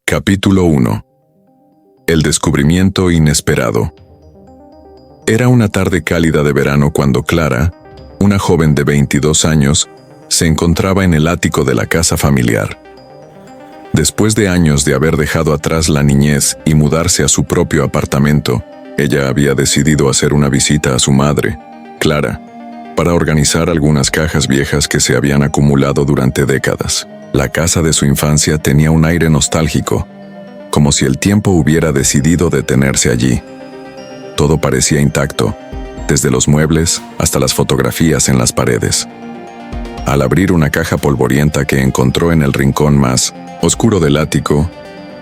Capítulo 1. El descubrimiento inesperado. Era una tarde cálida de verano cuando Clara, una joven de 22 años, se encontraba en el ático de la casa familiar. Después de años de haber dejado atrás la niñez y mudarse a su propio apartamento, ella había decidido hacer una visita a su madre, Clara, para organizar algunas cajas viejas que se habían acumulado durante décadas. La casa de su infancia tenía un aire nostálgico, como si el tiempo hubiera decidido detenerse allí. Todo parecía intacto, desde los muebles hasta las fotografías en las paredes. Al abrir una caja polvorienta que encontró en el rincón más oscuro del ático,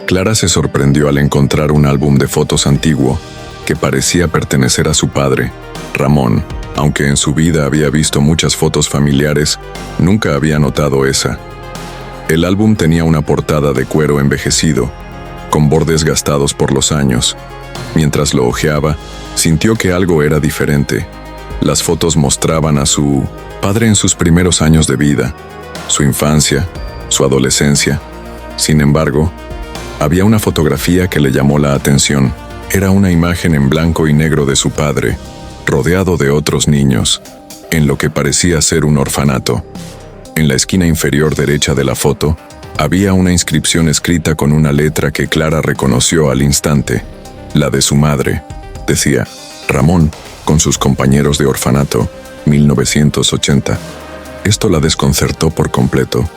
Clara se sorprendió al encontrar un álbum de fotos antiguo que parecía pertenecer a su padre, Ramón. Aunque en su vida había visto muchas fotos familiares, nunca había notado esa. El álbum tenía una portada de cuero envejecido, con bordes gastados por los años. Mientras lo hojeaba, sintió que algo era diferente. Las fotos mostraban a su padre en sus primeros años de vida, su infancia, su adolescencia. Sin embargo, había una fotografía que le llamó la atención. Era una imagen en blanco y negro de su padre, rodeado de otros niños, en lo que parecía ser un orfanato. En la esquina inferior derecha de la foto, había una inscripción escrita con una letra que Clara reconoció al instante, la de su madre. Decía, Ramón, con sus compañeros de orfanato, 1980. Esto la desconcertó por completo.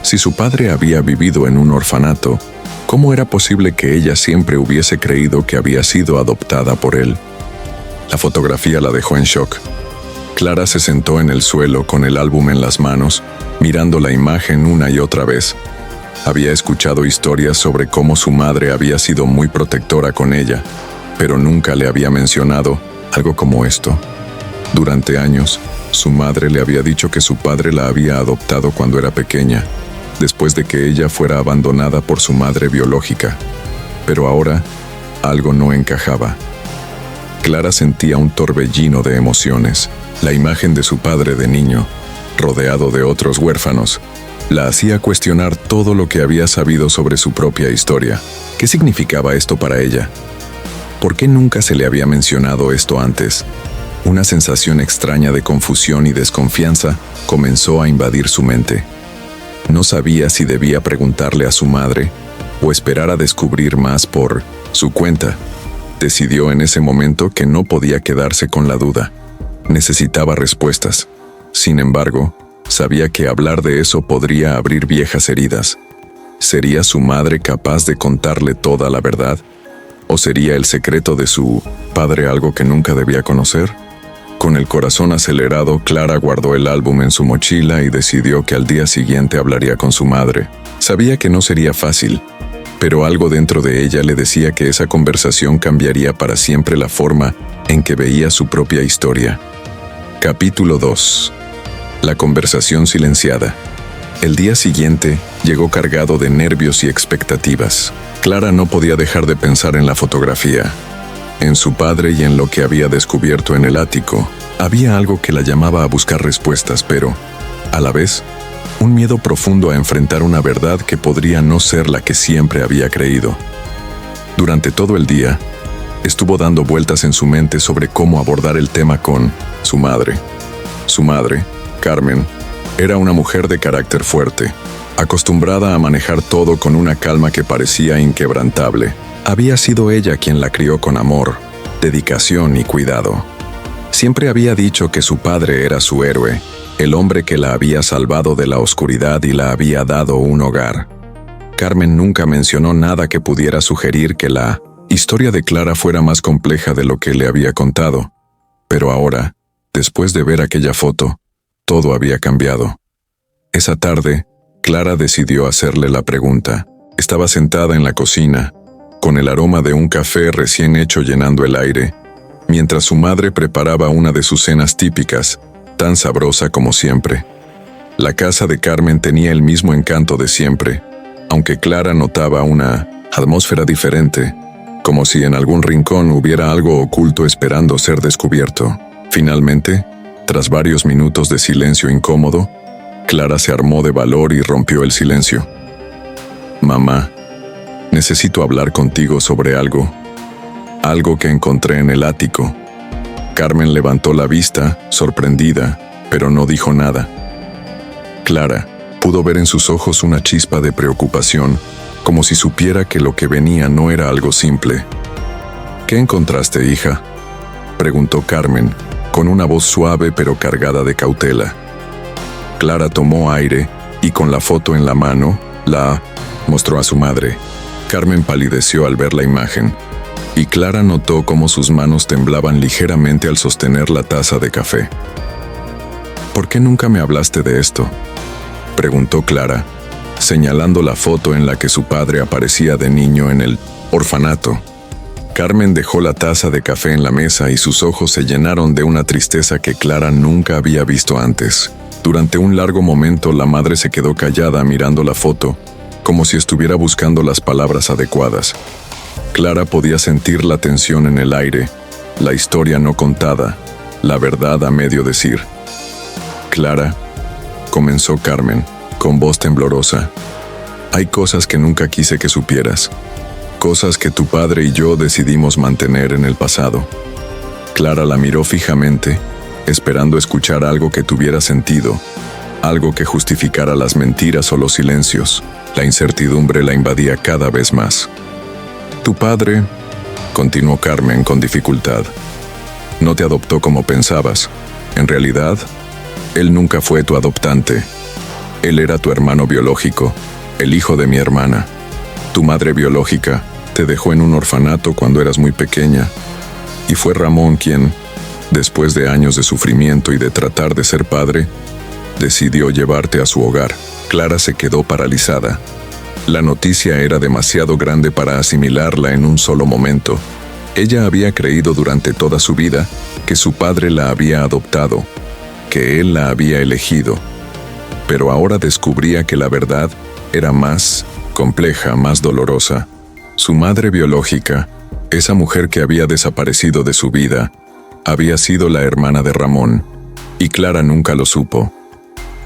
Si su padre había vivido en un orfanato, ¿cómo era posible que ella siempre hubiese creído que había sido adoptada por él? La fotografía la dejó en shock. Clara se sentó en el suelo con el álbum en las manos, mirando la imagen una y otra vez. Había escuchado historias sobre cómo su madre había sido muy protectora con ella, pero nunca le había mencionado algo como esto. Durante años, su madre le había dicho que su padre la había adoptado cuando era pequeña, después de que ella fuera abandonada por su madre biológica. Pero ahora, algo no encajaba. Clara sentía un torbellino de emociones. La imagen de su padre de niño, rodeado de otros huérfanos, la hacía cuestionar todo lo que había sabido sobre su propia historia. ¿Qué significaba esto para ella? ¿Por qué nunca se le había mencionado esto antes? Una sensación extraña de confusión y desconfianza comenzó a invadir su mente. No sabía si debía preguntarle a su madre o esperar a descubrir más por su cuenta. Decidió en ese momento que no podía quedarse con la duda. Necesitaba respuestas. Sin embargo, sabía que hablar de eso podría abrir viejas heridas. ¿Sería su madre capaz de contarle toda la verdad? ¿O sería el secreto de su padre algo que nunca debía conocer? Con el corazón acelerado, Clara guardó el álbum en su mochila y decidió que al día siguiente hablaría con su madre. Sabía que no sería fácil, pero algo dentro de ella le decía que esa conversación cambiaría para siempre la forma en que veía su propia historia. Capítulo 2. La conversación silenciada. El día siguiente llegó cargado de nervios y expectativas. Clara no podía dejar de pensar en la fotografía, en su padre y en lo que había descubierto en el ático. Había algo que la llamaba a buscar respuestas, pero, a la vez, un miedo profundo a enfrentar una verdad que podría no ser la que siempre había creído. Durante todo el día, estuvo dando vueltas en su mente sobre cómo abordar el tema con su madre. Su madre, Carmen, era una mujer de carácter fuerte, acostumbrada a manejar todo con una calma que parecía inquebrantable. Había sido ella quien la crió con amor, dedicación y cuidado. Siempre había dicho que su padre era su héroe, el hombre que la había salvado de la oscuridad y la había dado un hogar. Carmen nunca mencionó nada que pudiera sugerir que la historia de Clara fuera más compleja de lo que le había contado. Pero ahora, después de ver aquella foto, todo había cambiado. Esa tarde, Clara decidió hacerle la pregunta. Estaba sentada en la cocina, con el aroma de un café recién hecho llenando el aire, mientras su madre preparaba una de sus cenas típicas, tan sabrosa como siempre. La casa de Carmen tenía el mismo encanto de siempre, aunque Clara notaba una atmósfera diferente, como si en algún rincón hubiera algo oculto esperando ser descubierto. Finalmente, tras varios minutos de silencio incómodo, Clara se armó de valor y rompió el silencio. «Mamá», necesito hablar contigo sobre algo que encontré en el ático. Carmen levantó la vista, sorprendida, pero no dijo nada. Clara pudo ver en sus ojos una chispa de preocupación, como si supiera que lo que venía no era algo simple. ¿Qué encontraste, hija?, preguntó Carmen, con una voz suave pero cargada de cautela. Clara tomó aire y con la foto en la mano, la mostró a su madre. Carmen palideció al ver la imagen, y Clara notó cómo sus manos temblaban ligeramente al sostener la taza de café. ¿Por qué nunca me hablaste de esto?, preguntó Clara, señalando la foto en la que su padre aparecía de niño en el orfanato. Carmen dejó la taza de café en la mesa y sus ojos se llenaron de una tristeza que Clara nunca había visto antes. Durante un largo momento la madre se quedó callada mirando la foto, como si estuviera buscando las palabras adecuadas. Clara podía sentir la tensión en el aire, la historia no contada, la verdad a medio decir. Clara, comenzó Carmen, con voz temblorosa. Hay cosas que nunca quise que supieras. Cosas que tu padre y yo decidimos mantener en el pasado. Clara la miró fijamente, esperando escuchar algo que tuviera sentido, algo que justificara las mentiras o los silencios. La incertidumbre la invadía cada vez más. Tu padre, continuó Carmen con dificultad, no te adoptó como pensabas. En realidad, él nunca fue tu adoptante. Él era tu hermano biológico, el hijo de mi hermana. Tu madre biológica te dejó en un orfanato cuando eras muy pequeña, y fue Ramón quien, después de años de sufrimiento y de tratar de ser padre, decidió llevarte a su hogar. Clara se quedó paralizada. La noticia era demasiado grande para asimilarla en un solo momento. Ella había creído durante toda su vida que su padre la había adoptado, que él la había elegido. Pero ahora descubría que la verdad era más compleja, más dolorosa. Su madre biológica, esa mujer que había desaparecido de su vida, había sido la hermana de Ramón, y Clara nunca lo supo.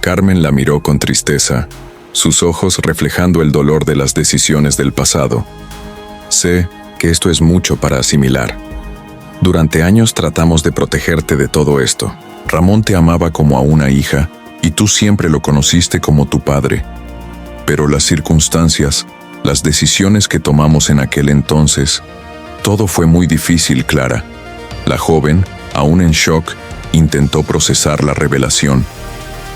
Carmen la miró con tristeza, sus ojos reflejando el dolor de las decisiones del pasado. Sé que esto es mucho para asimilar. Durante años tratamos de protegerte de todo esto. Ramón te amaba como a una hija, y tú siempre lo conociste como tu padre. Pero las circunstancias, las decisiones que tomamos en aquel entonces, todo fue muy difícil, Clara. La joven, aún en shock, intentó procesar la revelación.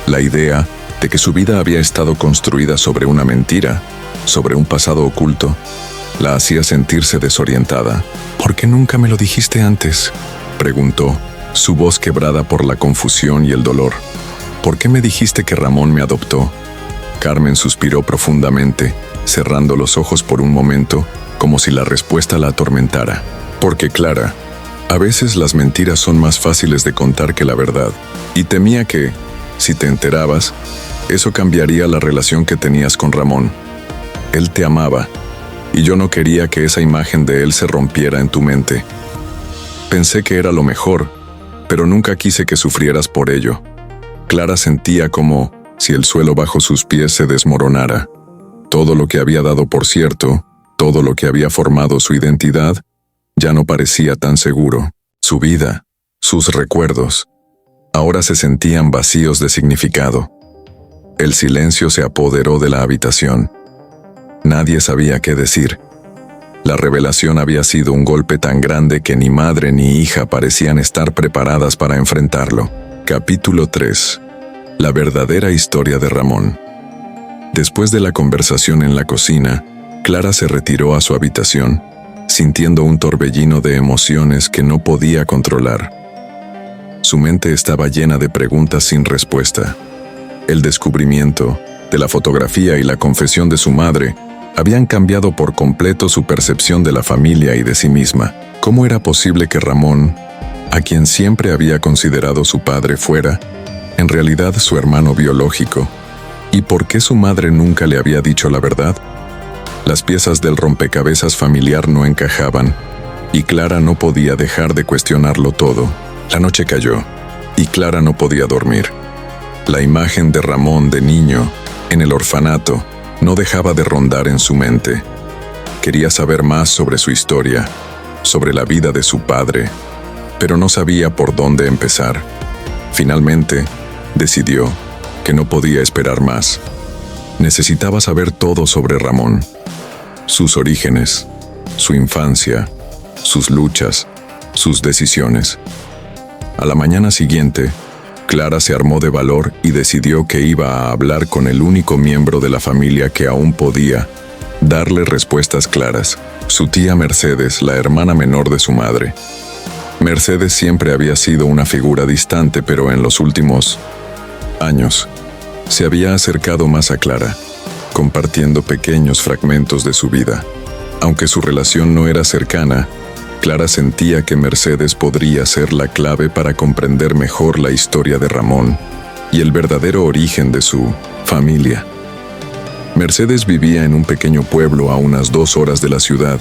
La idea de que su vida había estado construida sobre una mentira, sobre un pasado oculto, la hacía sentirse desorientada. ¿Por qué nunca me lo dijiste antes?, preguntó, su voz quebrada por la confusión y el dolor. ¿Por qué me dijiste que Ramón me adoptó? Carmen suspiró profundamente, cerrando los ojos por un momento, como si la respuesta la atormentara. Porque, Clara, a veces las mentiras son más fáciles de contar que la verdad, y temía que, si te enterabas, eso cambiaría la relación que tenías con Ramón. Él te amaba, y yo no quería que esa imagen de él se rompiera en tu mente. Pensé que era lo mejor, pero nunca quise que sufrieras por ello. Clara sentía como si el suelo bajo sus pies se desmoronara. Todo lo que había dado por cierto, todo lo que había formado su identidad, ya no parecía tan seguro. Su vida, sus recuerdos, ahora se sentían vacíos de significado. El silencio se apoderó de la habitación. Nadie sabía qué decir. La revelación había sido un golpe tan grande que ni madre ni hija parecían estar preparadas para enfrentarlo. Capítulo 3. La verdadera historia de Ramón. Después de la conversación en la cocina, Clara se retiró a su habitación, sintiendo un torbellino de emociones que no podía controlar. Su mente estaba llena de preguntas sin respuesta. El descubrimiento de la fotografía y la confesión de su madre habían cambiado por completo su percepción de la familia y de sí misma. ¿Cómo era posible que Ramón, a quien siempre había considerado su padre, fuera, en realidad, su hermano biológico? ¿Y por qué su madre nunca le había dicho la verdad? Las piezas del rompecabezas familiar no encajaban, y Clara no podía dejar de cuestionarlo todo. La noche cayó, y Clara no podía dormir. La imagen de Ramón de niño, en el orfanato, no dejaba de rondar en su mente. Quería saber más sobre su historia, sobre la vida de su padre, pero no sabía por dónde empezar. Finalmente, decidió que no podía esperar más. Necesitaba saber todo sobre Ramón, sus orígenes, su infancia, sus luchas, sus decisiones. A la mañana siguiente, Clara se armó de valor y decidió que iba a hablar con el único miembro de la familia que aún podía darle respuestas claras, su tía Mercedes, la hermana menor de su madre. Mercedes siempre había sido una figura distante, pero en los últimos años se había acercado más a Clara, compartiendo pequeños fragmentos de su vida. Aunque su relación no era cercana, Clara sentía que Mercedes podría ser la clave para comprender mejor la historia de Ramón y el verdadero origen de su familia. Mercedes vivía en un pequeño pueblo a unas 2 horas de la ciudad,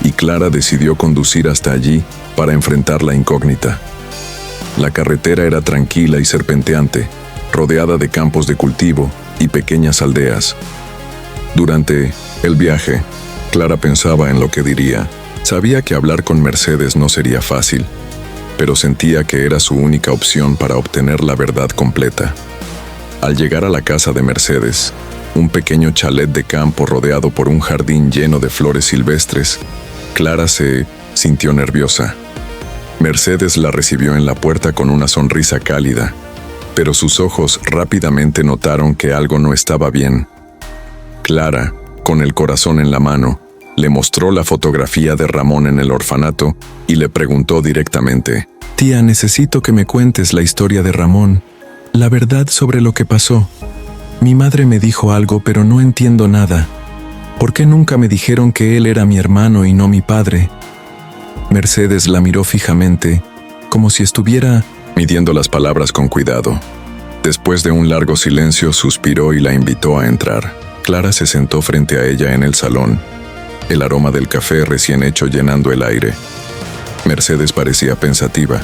y Clara decidió conducir hasta allí para enfrentar la incógnita. La carretera era tranquila y serpenteante, rodeada de campos de cultivo y pequeñas aldeas. Durante el viaje, Clara pensaba en lo que diría. Sabía que hablar con Mercedes no sería fácil, pero sentía que era su única opción para obtener la verdad completa. Al llegar a la casa de Mercedes, un pequeño chalet de campo rodeado por un jardín lleno de flores silvestres, Clara se sintió nerviosa. Mercedes la recibió en la puerta con una sonrisa cálida, pero sus ojos rápidamente notaron que algo no estaba bien. Clara, con el corazón en la mano, le mostró la fotografía de Ramón en el orfanato y le preguntó directamente: «Tía, necesito que me cuentes la historia de Ramón, la verdad sobre lo que pasó. Mi madre me dijo algo, pero no entiendo nada. ¿Por qué nunca me dijeron que él era mi hermano y no mi padre?» Mercedes la miró fijamente, como si estuviera midiendo las palabras con cuidado. Después de un largo silencio, suspiró y la invitó a entrar. Clara se sentó frente a ella en el salón, el aroma del café recién hecho llenando el aire. Mercedes parecía pensativa,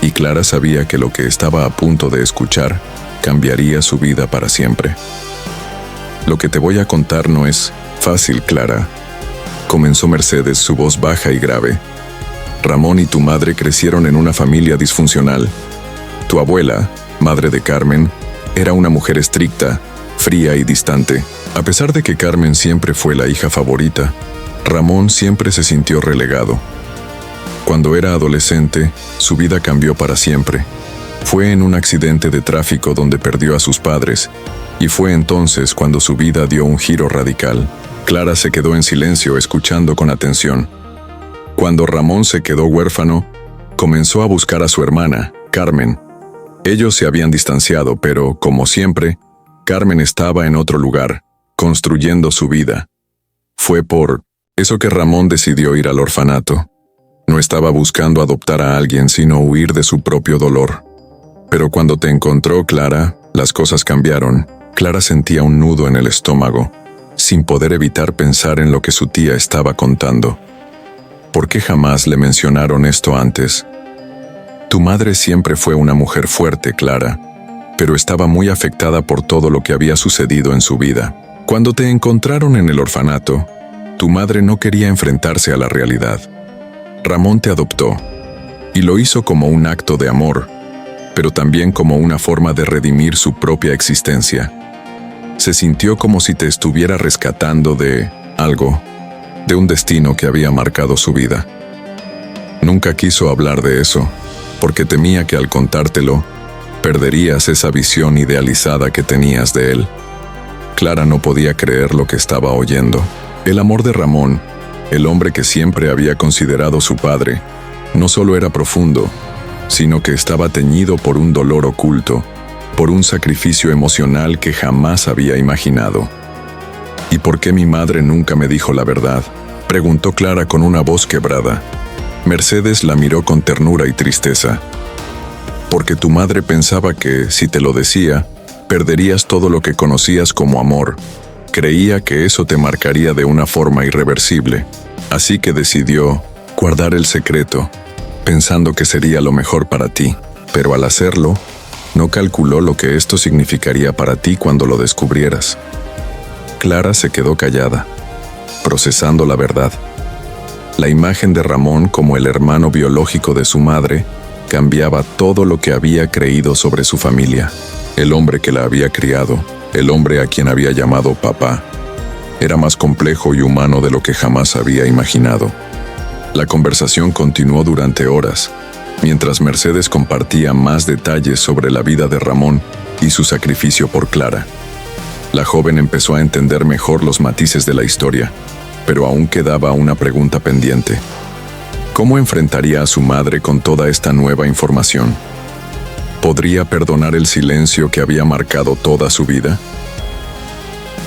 y Clara sabía que lo que estaba a punto de escuchar cambiaría su vida para siempre. «Lo que te voy a contar no es fácil, Clara», comenzó Mercedes, su voz baja y grave. «Ramón y tu madre crecieron en una familia disfuncional. Tu abuela, madre de Carmen, era una mujer estricta, fría y distante. A pesar de que Carmen siempre fue la hija favorita, Ramón siempre se sintió relegado. Cuando era adolescente, su vida cambió para siempre. Fue en un accidente de tráfico donde perdió a sus padres, y fue entonces cuando su vida dio un giro radical». Clara se quedó en silencio, escuchando con atención. Cuando Ramón se quedó huérfano, comenzó a buscar a su hermana, Carmen. Ellos se habían distanciado, pero, como siempre, Carmen estaba en otro lugar, construyendo su vida. Fue por eso que Ramón decidió ir al orfanato. No estaba buscando adoptar a alguien, sino huir de su propio dolor. Pero cuando te encontró, Clara, las cosas cambiaron. Clara sentía un nudo en el estómago, sin poder evitar pensar en lo que su tía estaba contando. ¿Por qué jamás le mencionaron esto antes? Tu madre siempre fue una mujer fuerte, Clara, pero estaba muy afectada por todo lo que había sucedido en su vida. Cuando te encontraron en el orfanato, tu madre no quería enfrentarse a la realidad. Ramón te adoptó, y lo hizo como un acto de amor, pero también como una forma de redimir su propia existencia. Se sintió como si te estuviera rescatando de algo, de un destino que había marcado su vida. Nunca quiso hablar de eso, porque temía que al contártelo, perderías esa visión idealizada que tenías de él. Clara no podía creer lo que estaba oyendo. El amor de Ramón, el hombre que siempre había considerado su padre, no solo era profundo, sino que estaba teñido por un dolor oculto, por un sacrificio emocional que jamás había imaginado. ¿Y por qué mi madre nunca me dijo la verdad?, preguntó Clara con una voz quebrada. Mercedes la miró con ternura y tristeza. Porque tu madre pensaba que, si te lo decía, perderías todo lo que conocías como amor. Creía que eso te marcaría de una forma irreversible, así que decidió guardar el secreto, pensando que sería lo mejor para ti, pero al hacerlo, no calculó lo que esto significaría para ti cuando lo descubrieras. Clara se quedó callada. procesando la verdad. La imagen de Ramón como el hermano biológico de su madre cambiaba todo lo que había creído sobre su familia. El hombre que la había criado, el hombre a quien había llamado papá, era más complejo y humano de lo que jamás había imaginado. La conversación continuó durante horas, mientras Mercedes compartía más detalles sobre la vida de Ramón y su sacrificio por Clara. La joven empezó a entender mejor los matices de la historia, pero aún quedaba una pregunta pendiente. ¿Cómo enfrentaría a su madre con toda esta nueva información? ¿Podría perdonar el silencio que había marcado toda su vida?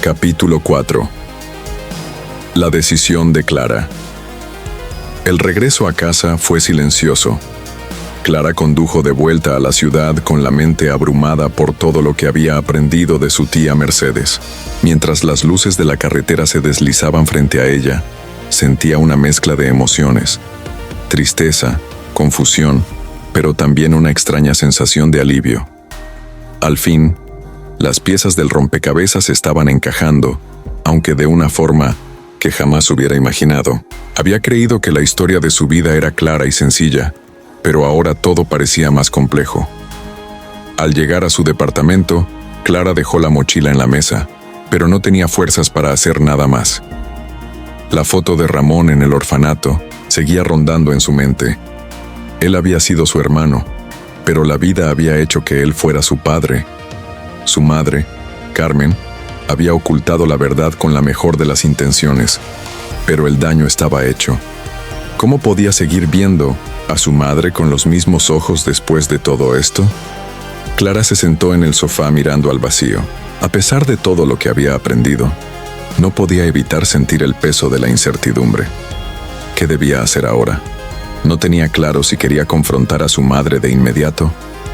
Capítulo 4. La decisión de Clara. El regreso a casa fue silencioso. Clara condujo de vuelta a la ciudad con la mente abrumada por todo lo que había aprendido de su tía Mercedes. Mientras las luces de la carretera se deslizaban frente a ella, sentía una mezcla de emociones: tristeza, confusión, pero también una extraña sensación de alivio. Al fin, las piezas del rompecabezas estaban encajando, aunque de una forma que jamás hubiera imaginado. Había creído que la historia de su vida era clara y sencilla, pero ahora todo parecía más complejo. Al llegar a su departamento, Clara dejó la mochila en la mesa, pero no tenía fuerzas para hacer nada más. La foto de Ramón en el orfanato seguía rondando en su mente. Él había sido su hermano, pero la vida había hecho que él fuera su padre. Su madre, Carmen, había ocultado la verdad con la mejor de las intenciones, pero el daño estaba hecho. ¿Cómo podía seguir viendo a su madre con los mismos ojos después de todo esto? Clara se sentó en el sofá mirando al vacío. A pesar de todo lo que había aprendido, no podía evitar sentir el peso de la incertidumbre. ¿Qué debía hacer ahora? No tenía claro si quería confrontar a su madre de inmediato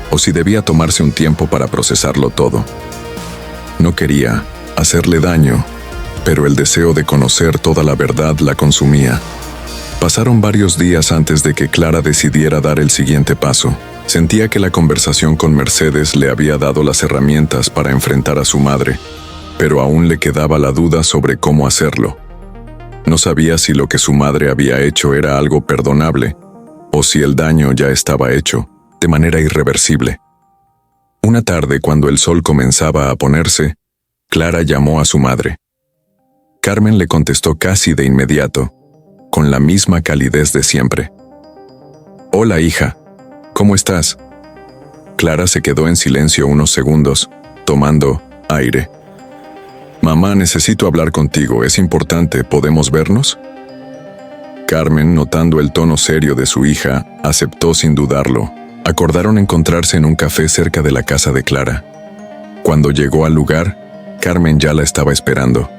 o si debía tomarse un tiempo para procesarlo todo. No quería hacerle daño, pero el deseo de conocer toda la verdad la consumía. Pasaron varios días antes de que Clara decidiera dar el siguiente paso. Sentía que la conversación con Mercedes le había dado las herramientas para enfrentar a su madre, pero aún le quedaba la duda sobre cómo hacerlo. No sabía si lo que su madre había hecho era algo perdonable, o si el daño ya estaba hecho, de manera irreversible. Una tarde, cuando el sol comenzaba a ponerse, Clara llamó a su madre. Carmen le contestó casi de inmediato, con la misma calidez de siempre. «Hola, hija. ¿Cómo estás?» Clara se quedó en silencio unos segundos, tomando aire. «Mamá, necesito hablar contigo. Es importante. ¿Podemos vernos?» Carmen, notando el tono serio de su hija, aceptó sin dudarlo. Acordaron encontrarse en un café cerca de la casa de Clara. Cuando llegó al lugar, Carmen ya la estaba esperando.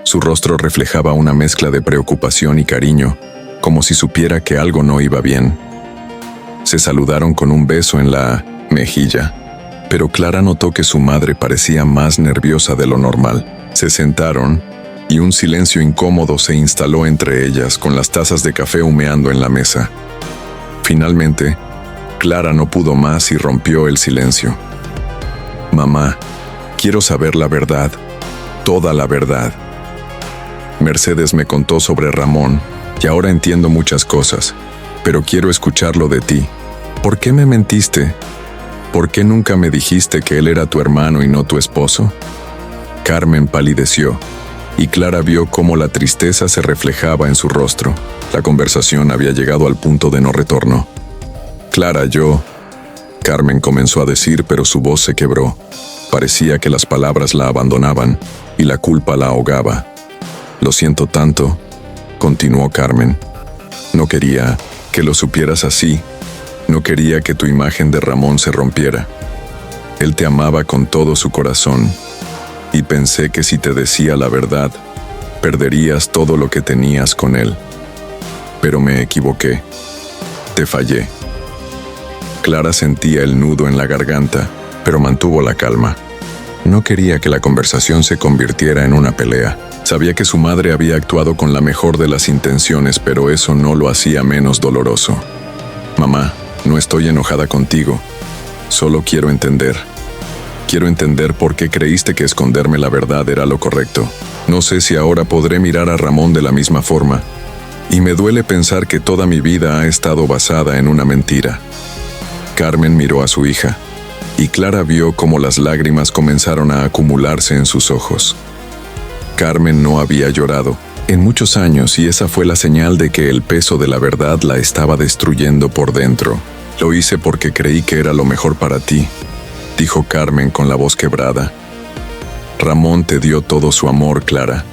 Su rostro reflejaba una mezcla de preocupación y cariño, como si supiera que algo no iba bien. Se saludaron con un beso en la mejilla, pero Clara notó que su madre parecía más nerviosa de lo normal. Se sentaron, y un silencio incómodo se instaló entre ellas, con las tazas de café humeando en la mesa. Finalmente, Clara no pudo más y rompió el silencio. «Mamá, quiero saber la verdad, toda la verdad. Mercedes me contó sobre Ramón, y ahora entiendo muchas cosas, pero quiero escucharlo de ti. ¿Por qué me mentiste? ¿Por qué nunca me dijiste que él era tu hermano y no tu esposo?» Carmen palideció, y Clara vio cómo la tristeza se reflejaba en su rostro. La conversación había llegado al punto de no retorno. «Clara, Carmen comenzó a decir, pero su voz se quebró. Parecía que las palabras la abandonaban, y la culpa la ahogaba. «Lo siento tanto», continuó Carmen. «No quería que lo supieras así. No quería que tu imagen de Ramón se rompiera. Él te amaba con todo su corazón, y pensé que si te decía la verdad, perderías todo lo que tenías con él. Pero me equivoqué. Te fallé». Clara sentía el nudo en la garganta, pero mantuvo la calma. No quería que la conversación se convirtiera en una pelea. Sabía que su madre había actuado con la mejor de las intenciones, pero eso no lo hacía menos doloroso. «Mamá, no estoy enojada contigo. Solo quiero entender. Quiero entender por qué creíste que esconderme la verdad era lo correcto. No sé si ahora podré mirar a Ramón de la misma forma. Y me duele pensar que toda mi vida ha estado basada en una mentira. Carmen miró a su hija, y Clara vio cómo las lágrimas comenzaron a acumularse en sus ojos. Carmen no había llorado en muchos años y esa fue la señal de que el peso de la verdad la estaba destruyendo por dentro. Lo hice porque creí que era lo mejor para ti, dijo Carmen con la voz quebrada. Ramón te dio todo su amor, Clara.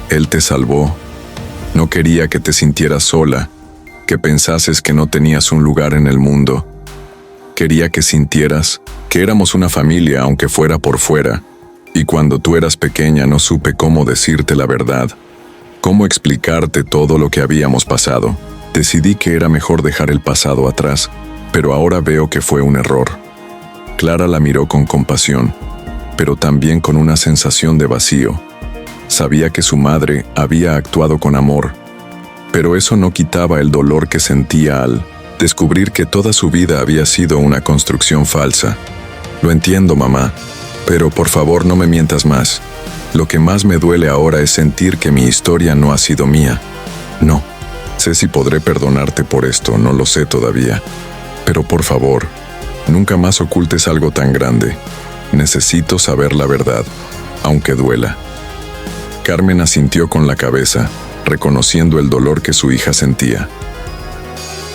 Él te salvó. No quería que te sintieras sola, que pensases que no tenías un lugar en el mundo. Quería que sintieras que éramos una familia aunque fuera por fuera. Y cuando tú eras pequeña no supe cómo decirte la verdad, cómo explicarte todo lo que habíamos pasado. Decidí que era mejor dejar el pasado atrás, pero ahora veo que fue un error. Clara la miró con compasión, pero también con una sensación de vacío. Sabía que su madre había actuado con amor, pero eso no quitaba el dolor que sentía al descubrir que toda su vida había sido una construcción falsa. Lo entiendo, mamá, pero por favor no me mientas más. Lo que más me duele ahora es sentir que mi historia no ha sido mía. No sé si podré perdonarte por esto, no lo sé todavía. Pero por favor, nunca más ocultes algo tan grande. Necesito saber la verdad, aunque duela. Carmen asintió con la cabeza, reconociendo el dolor que su hija sentía.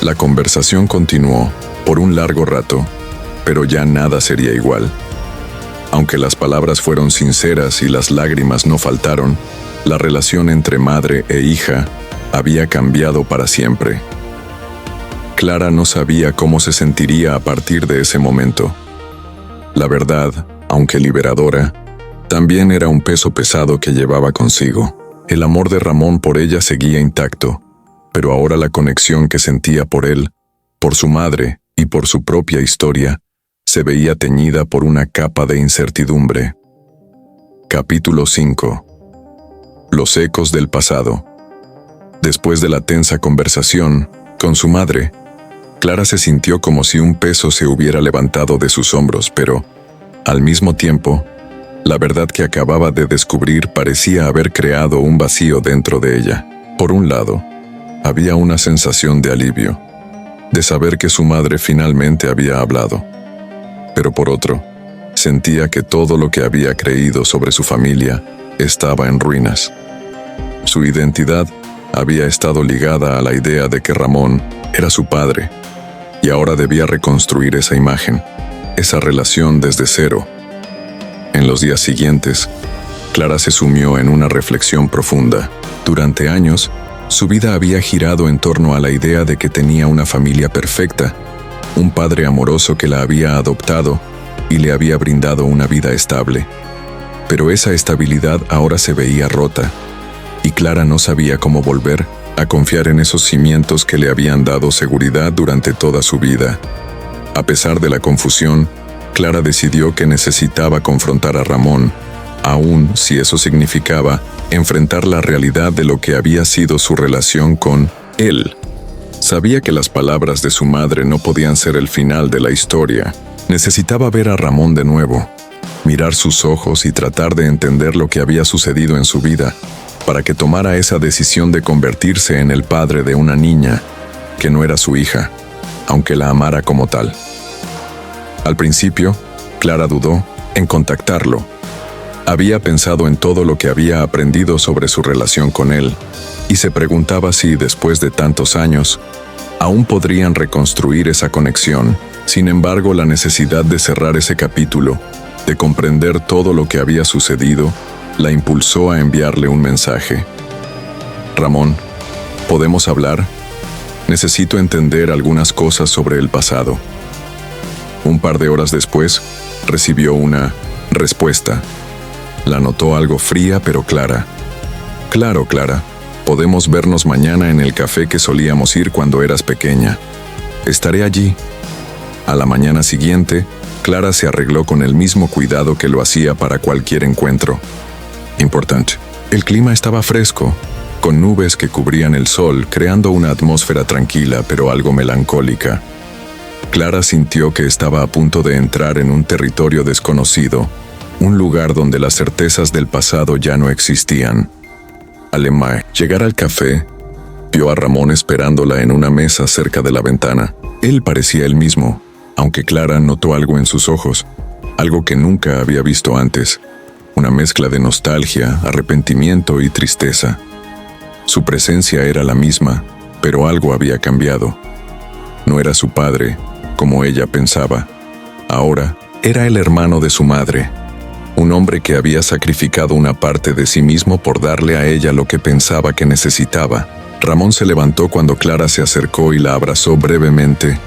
La conversación continuó por un largo rato, pero ya nada sería igual. Aunque las palabras fueron sinceras y las lágrimas no faltaron, la relación entre madre e hija había cambiado para siempre. Clara no sabía cómo se sentiría a partir de ese momento. La verdad, aunque liberadora, también era un peso pesado que llevaba consigo. El amor de Ramón por ella seguía intacto, pero ahora la conexión que sentía por él, por su madre y por su propia historia, se veía teñida por una capa de incertidumbre. Capítulo 5. Los ecos del pasado. Después de la tensa conversación con su madre, Clara se sintió como si un peso se hubiera levantado de sus hombros, pero, al mismo tiempo, la verdad que acababa de descubrir parecía haber creado un vacío dentro de ella. Por un lado, había una sensación de alivio, de saber que su madre finalmente había hablado. Pero por otro, sentía que todo lo que había creído sobre su familia estaba en ruinas. Su identidad había estado ligada a la idea de que Ramón era su padre, y ahora debía reconstruir esa imagen, esa relación desde cero. En los días siguientes, Clara se sumió en una reflexión profunda. Durante años, su vida había girado en torno a la idea de que tenía una familia perfecta, un padre amoroso que la había adoptado y le había brindado una vida estable. Pero esa estabilidad ahora se veía rota, y Clara no sabía cómo volver a confiar en esos cimientos que le habían dado seguridad durante toda su vida. A pesar de la confusión, Clara decidió que necesitaba confrontar a Ramón, aun si eso significaba enfrentar la realidad de lo que había sido su relación con él. Sabía que las palabras de su madre no podían ser el final de la historia. Necesitaba ver a Ramón de nuevo, mirar sus ojos y tratar de entender lo que había sucedido en su vida, para que tomara esa decisión de convertirse en el padre de una niña que no era su hija, aunque la amara como tal. Al principio, Clara dudó en contactarlo. Había pensado en todo lo que había aprendido sobre su relación con él, y se preguntaba si, después de tantos años, aún podrían reconstruir esa conexión. Sin embargo, la necesidad de cerrar ese capítulo, de comprender todo lo que había sucedido, la impulsó a enviarle un mensaje. Ramón, ¿podemos hablar? Necesito entender algunas cosas sobre el pasado. Un par de horas después, recibió una respuesta. La notó algo fría pero clara. Claro, Clara. Podemos vernos mañana en el café que solíamos ir cuando eras pequeña. Estaré allí. A la mañana siguiente, Clara se arregló con el mismo cuidado que lo hacía para cualquier encuentro. Importante. El clima estaba fresco, con nubes que cubrían el sol, creando una atmósfera tranquila pero algo melancólica. Clara sintió que estaba a punto de entrar en un territorio desconocido, un lugar donde las certezas del pasado ya no existían. Al llegar al café, vio a Ramón esperándola en una mesa cerca de la ventana. Él parecía el mismo, aunque Clara notó algo en sus ojos, algo que nunca había visto antes, una mezcla de nostalgia, arrepentimiento y tristeza. Su presencia era la misma, pero algo había cambiado. No era su padre, como ella pensaba. Ahora era el hermano de su madre, un hombre que había sacrificado una parte de sí mismo por darle a ella lo que pensaba que necesitaba. Ramón se levantó cuando Clara se acercó y la abrazó brevemente,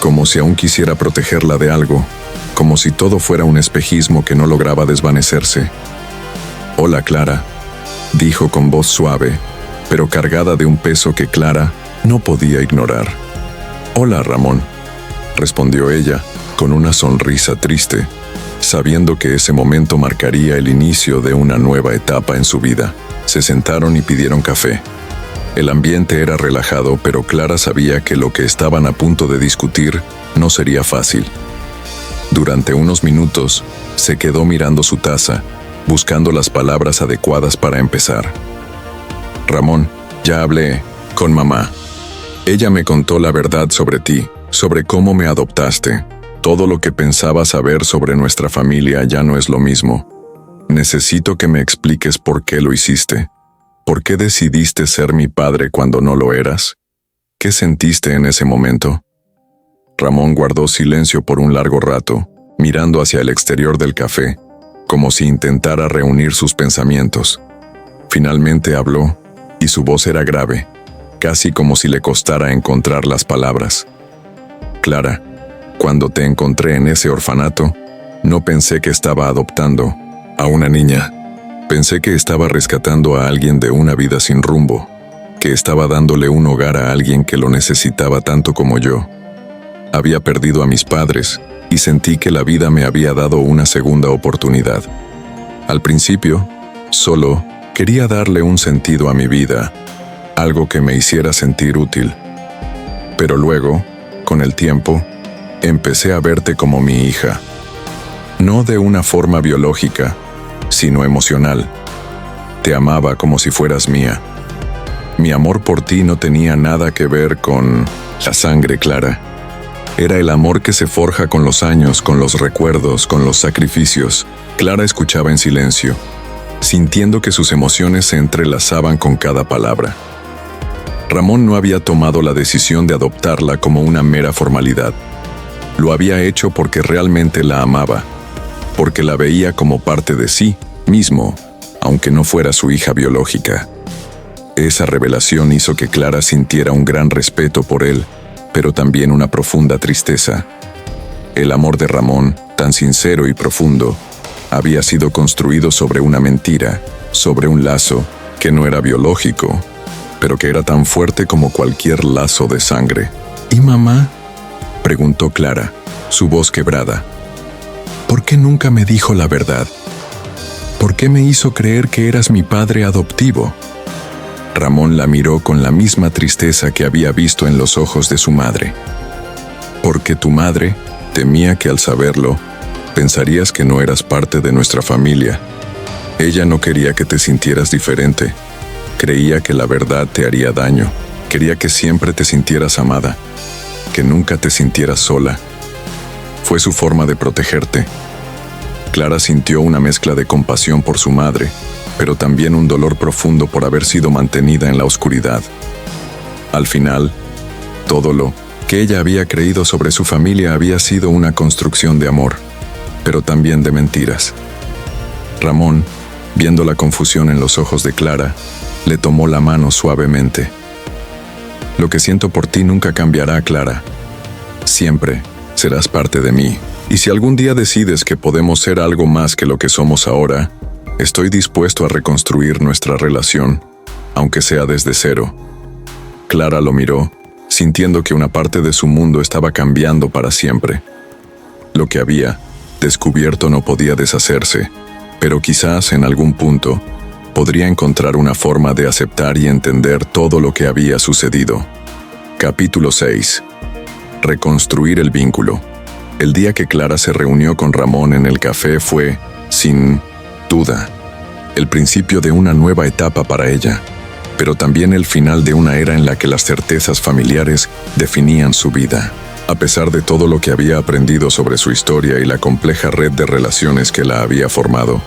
como si aún quisiera protegerla de algo, como si todo fuera un espejismo que no lograba desvanecerse. «Hola, Clara», dijo con voz suave, pero cargada de un peso que Clara no podía ignorar. «Hola, Ramón», respondió ella, con una sonrisa triste, sabiendo que ese momento marcaría el inicio de una nueva etapa en su vida. Se sentaron y pidieron café. El ambiente era relajado, pero Clara sabía que lo que estaban a punto de discutir no sería fácil. Durante unos minutos, se quedó mirando su taza, buscando las palabras adecuadas para empezar. «Ramón, ya hablé con mamá. Ella me contó la verdad sobre ti, sobre cómo me adoptaste. Todo lo que pensaba saber sobre nuestra familia ya no es lo mismo. Necesito que me expliques por qué lo hiciste. ¿Por qué decidiste ser mi padre cuando no lo eras? ¿Qué sentiste en ese momento?» Ramón guardó silencio por un largo rato, mirando hacia el exterior del café, como si intentara reunir sus pensamientos. Finalmente habló, y su voz era grave, casi como si le costara encontrar las palabras. «Clara, cuando te encontré en ese orfanato, no pensé que estaba adoptando a una niña. Pensé que estaba rescatando a alguien de una vida sin rumbo, que estaba dándole un hogar a alguien que lo necesitaba tanto como yo. Había perdido a mis padres y sentí que la vida me había dado una segunda oportunidad. Al principio, solo quería darle un sentido a mi vida, algo que me hiciera sentir útil. Pero luego, con el tiempo, empecé a verte como mi hija. No de una forma biológica, sino emocional. Te amaba como si fueras mía. Mi amor por ti no tenía nada que ver con la sangre, Clara. Era el amor que se forja con los años, con los recuerdos, con los sacrificios». Clara escuchaba en silencio, sintiendo que sus emociones se entrelazaban con cada palabra. Ramón no había tomado la decisión de adoptarla como una mera formalidad. Lo había hecho porque realmente la amaba, porque la veía como parte de sí mismo, aunque no fuera su hija biológica. Esa revelación hizo que Clara sintiera un gran respeto por él, pero también una profunda tristeza. El amor de Ramón, tan sincero y profundo, había sido construido sobre una mentira, sobre un lazo que no era biológico, pero que era tan fuerte como cualquier lazo de sangre. «¿Y mamá?», preguntó Clara, su voz quebrada. «¿Por qué nunca me dijo la verdad? ¿Por qué me hizo creer que eras mi padre adoptivo?» Ramón la miró con la misma tristeza que había visto en los ojos de su madre. «Porque tu madre temía que al saberlo, pensarías que no eras parte de nuestra familia. Ella no quería que te sintieras diferente. Creía que la verdad te haría daño. Quería que siempre te sintieras amada, que nunca te sintieras sola. Fue su forma de protegerte». Clara sintió una mezcla de compasión por su madre, pero también un dolor profundo por haber sido mantenida en la oscuridad. Al final, todo lo que ella había creído sobre su familia había sido una construcción de amor, pero también de mentiras. Ramón, viendo la confusión en los ojos de Clara, le tomó la mano suavemente. «Lo que siento por ti nunca cambiará, Clara. Siempre serás parte de mí. Y si algún día decides que podemos ser algo más que lo que somos ahora, estoy dispuesto a reconstruir nuestra relación, aunque sea desde cero». Clara lo miró, sintiendo que una parte de su mundo estaba cambiando para siempre. Lo que había descubierto no podía deshacerse, pero quizás en algún punto podría encontrar una forma de aceptar y entender todo lo que había sucedido. Capítulo 6. Reconstruir el vínculo. El día que Clara se reunió con Ramón en el café fue sin duda, el principio de una nueva etapa para ella, pero también el final de una era en la que las certezas familiares definían su vida. A pesar de todo lo que había aprendido sobre su historia y la compleja red de relaciones que la había formado,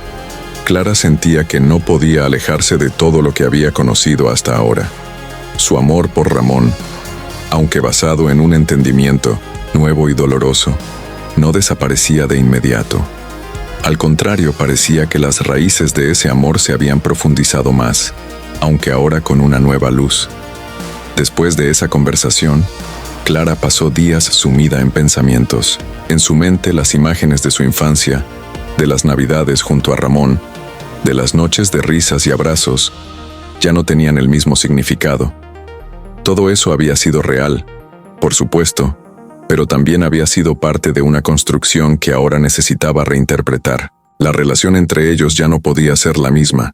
Clara sentía que no podía alejarse de todo lo que había conocido hasta ahora. Su amor por Ramón, aunque basado en un entendimiento nuevo y doloroso, no desaparecía de inmediato. Al contrario, parecía que las raíces de ese amor se habían profundizado más, aunque ahora con una nueva luz. Después de esa conversación, Clara pasó días sumida en pensamientos. En su mente las imágenes de su infancia, de las navidades junto a Ramón, de las noches de risas y abrazos, ya no tenían el mismo significado. Todo eso había sido real, por supuesto, pero también había sido parte de una construcción que ahora necesitaba reinterpretar. La relación entre ellos ya no podía ser la misma,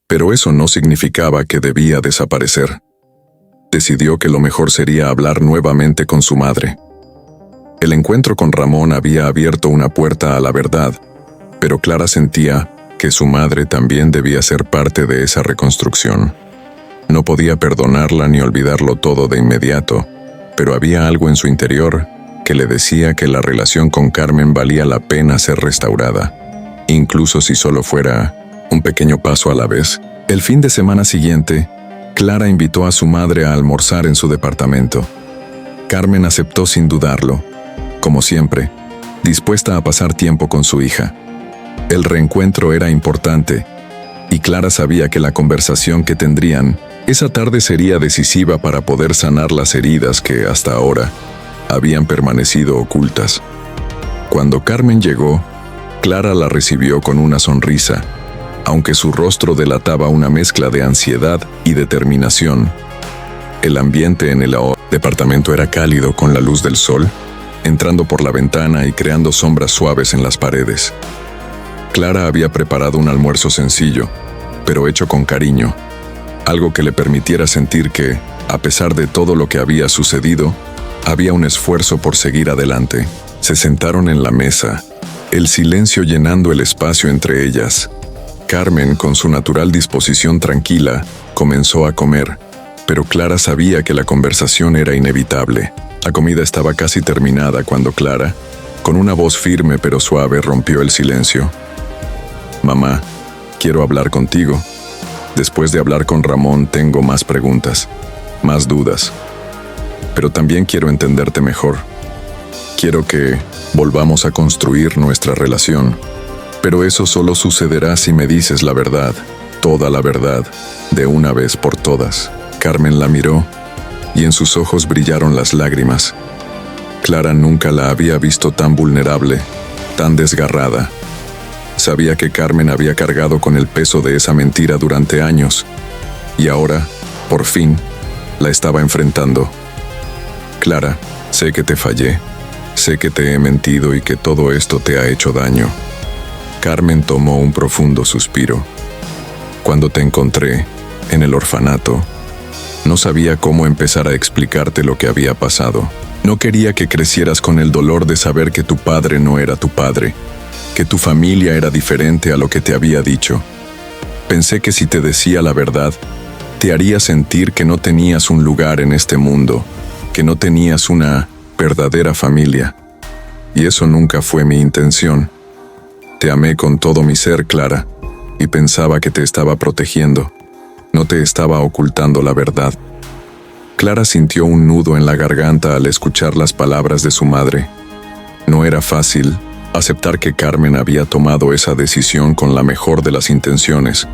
pero eso no significaba que debía desaparecer. Decidió que lo mejor sería hablar nuevamente con su madre. El encuentro con Ramón había abierto una puerta a la verdad, pero Clara sentía que su madre también debía ser parte de esa reconstrucción. No podía perdonarla ni olvidarlo todo de inmediato, pero había algo en su interior que le decía que la relación con Carmen valía la pena ser restaurada, incluso si solo fuera un pequeño paso a la vez. El fin de semana siguiente, Clara invitó a su madre a almorzar en su departamento. Carmen aceptó sin dudarlo, como siempre, dispuesta a pasar tiempo con su hija. El reencuentro era importante, y Clara sabía que la conversación que tendrían esa tarde sería decisiva para poder sanar las heridas que, hasta ahora, habían permanecido ocultas. Cuando Carmen llegó, Clara la recibió con una sonrisa, aunque su rostro delataba una mezcla de ansiedad y determinación. El ambiente en el departamento era cálido con la luz del sol, entrando por la ventana y creando sombras suaves en las paredes. Clara había preparado un almuerzo sencillo, pero hecho con cariño, algo que le permitiera sentir que, a pesar de todo lo que había sucedido, había un esfuerzo por seguir adelante. Se sentaron en la mesa, el silencio llenando el espacio entre ellas. Carmen, con su natural disposición tranquila, comenzó a comer, pero Clara sabía que la conversación era inevitable. La comida estaba casi terminada cuando Clara, con una voz firme pero suave, rompió el silencio. «Mamá, quiero hablar contigo. Después de hablar con Ramón tengo más preguntas, más dudas. Pero también quiero entenderte mejor. Quiero que volvamos a construir nuestra relación. Pero eso solo sucederá si me dices la verdad, toda la verdad, de una vez por todas». Carmen la miró, y en sus ojos brillaron las lágrimas. Clara nunca la había visto tan vulnerable, tan desgarrada. Sabía que Carmen había cargado con el peso de esa mentira durante años, y ahora, por fin, la estaba enfrentando. «Clara, sé que te fallé, sé que te he mentido y que todo esto te ha hecho daño». Carmen tomó un profundo suspiro. «Cuando te encontré, en el orfanato, no sabía cómo empezar a explicarte lo que había pasado. No quería que crecieras con el dolor de saber que tu padre no era tu padre, que tu familia era diferente a lo que te había dicho. Pensé que si te decía la verdad, te haría sentir que no tenías un lugar en este mundo, que no tenías una verdadera familia. Y eso nunca fue mi intención. Te amé con todo mi ser, Clara, y pensaba que te estaba protegiendo. No te estaba ocultando la verdad». Clara sintió un nudo en la garganta al escuchar las palabras de su madre. No era fácil aceptar que Carmen había tomado esa decisión con la mejor de las intenciones,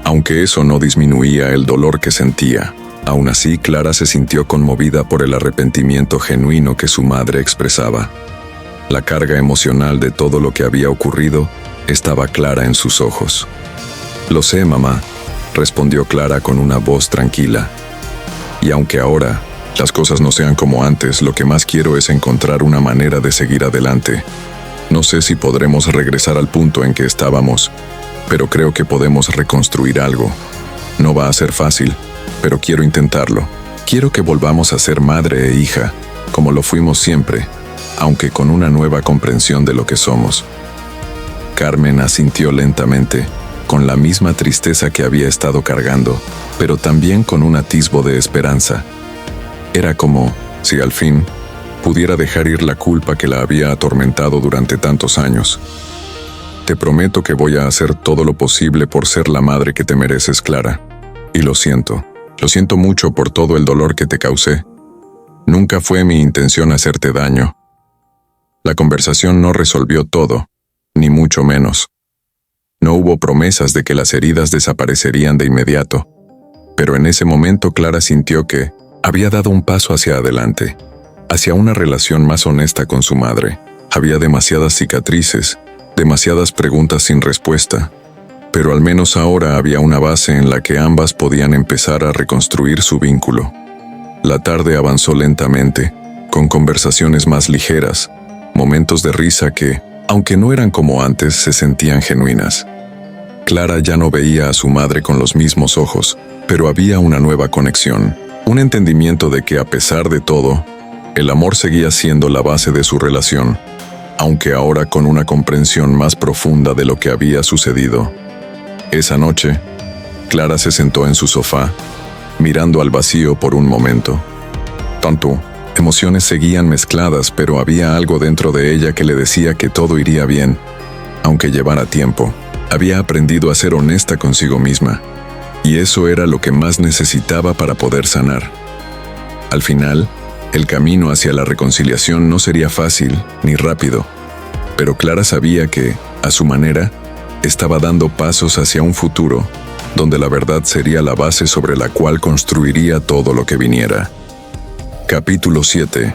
aunque eso no disminuía el dolor que sentía. Aún así, Clara se sintió conmovida por el arrepentimiento genuino que su madre expresaba. La carga emocional de todo lo que había ocurrido estaba clara en sus ojos. «Lo sé, mamá», respondió Clara con una voz tranquila. «Y aunque ahora las cosas no sean como antes, lo que más quiero es encontrar una manera de seguir adelante. No sé si podremos regresar al punto en que estábamos, pero creo que podemos reconstruir algo. No va a ser fácil, pero quiero intentarlo. Quiero que volvamos a ser madre e hija, como lo fuimos siempre, aunque con una nueva comprensión de lo que somos». Carmen asintió lentamente, con la misma tristeza que había estado cargando, pero también con un atisbo de esperanza. Era como si al fin pudiera dejar ir la culpa que la había atormentado durante tantos años. Te prometo que voy a hacer todo lo posible por ser la madre que te mereces, Clara. Y lo siento mucho por todo el dolor que te causé. Nunca fue mi intención hacerte daño. La conversación no resolvió todo, ni mucho menos. No hubo promesas de que las heridas desaparecerían de inmediato, pero en ese momento Clara sintió que había dado un paso hacia adelante, hacia una relación más honesta con su madre. Había demasiadas cicatrices, demasiadas preguntas sin respuesta, pero al menos ahora había una base en la que ambas podían empezar a reconstruir su vínculo. La tarde avanzó lentamente, con conversaciones más ligeras, momentos de risa que, aunque no eran como antes, se sentían genuinas. Clara ya no veía a su madre con los mismos ojos, pero había una nueva conexión, un entendimiento de que a pesar de todo, el amor seguía siendo la base de su relación, aunque ahora con una comprensión más profunda de lo que había sucedido. Esa noche, Clara se sentó en su sofá, mirando al vacío por un momento. Tanto, emociones seguían mezcladas, pero había algo dentro de ella que le decía que todo iría bien, aunque llevara tiempo. Había aprendido a ser honesta consigo misma, y eso era lo que más necesitaba para poder sanar. Al final, el camino hacia la reconciliación no sería fácil ni rápido, pero Clara sabía que, a su manera, estaba dando pasos hacia un futuro donde la verdad sería la base sobre la cual construiría todo lo que viniera. Capítulo 7.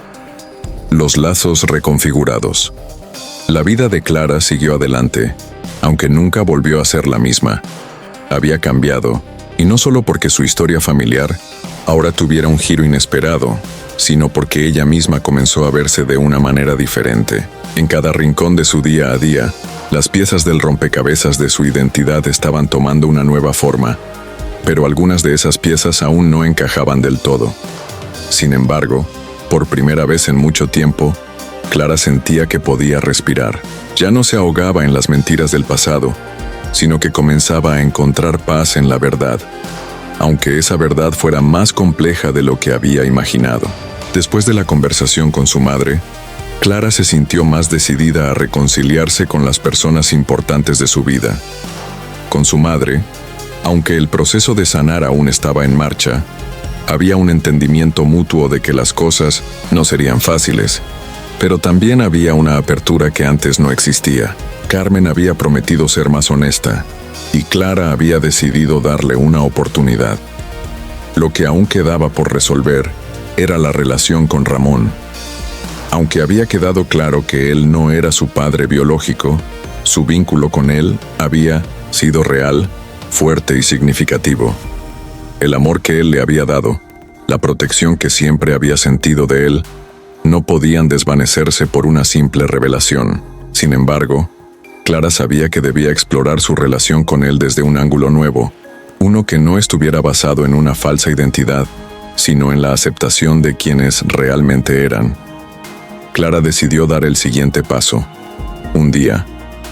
Los lazos reconfigurados. La vida de Clara siguió adelante, aunque nunca volvió a ser la misma. Había cambiado, y no solo porque su historia familiar ahora tuviera un giro inesperado, sino porque ella misma comenzó a verse de una manera diferente. En cada rincón de su día a día, las piezas del rompecabezas de su identidad estaban tomando una nueva forma, pero algunas de esas piezas aún no encajaban del todo. Sin embargo, por primera vez en mucho tiempo, Clara sentía que podía respirar. Ya no se ahogaba en las mentiras del pasado, sino que comenzaba a encontrar paz en la verdad, aunque esa verdad fuera más compleja de lo que había imaginado. Después de la conversación con su madre, Clara se sintió más decidida a reconciliarse con las personas importantes de su vida. Con su madre, aunque el proceso de sanar aún estaba en marcha, había un entendimiento mutuo de que las cosas no serían fáciles, pero también había una apertura que antes no existía. Carmen había prometido ser más honesta, y Clara había decidido darle una oportunidad. Lo que aún quedaba por resolver era la relación con Ramón. Aunque había quedado claro que él no era su padre biológico, su vínculo con él había sido real, fuerte y significativo. El amor que él le había dado, la protección que siempre había sentido de él, no podían desvanecerse por una simple revelación. Sin embargo, Clara sabía que debía explorar su relación con él desde un ángulo nuevo, uno que no estuviera basado en una falsa identidad, sino en la aceptación de quienes realmente eran. Clara decidió dar el siguiente paso. Un día,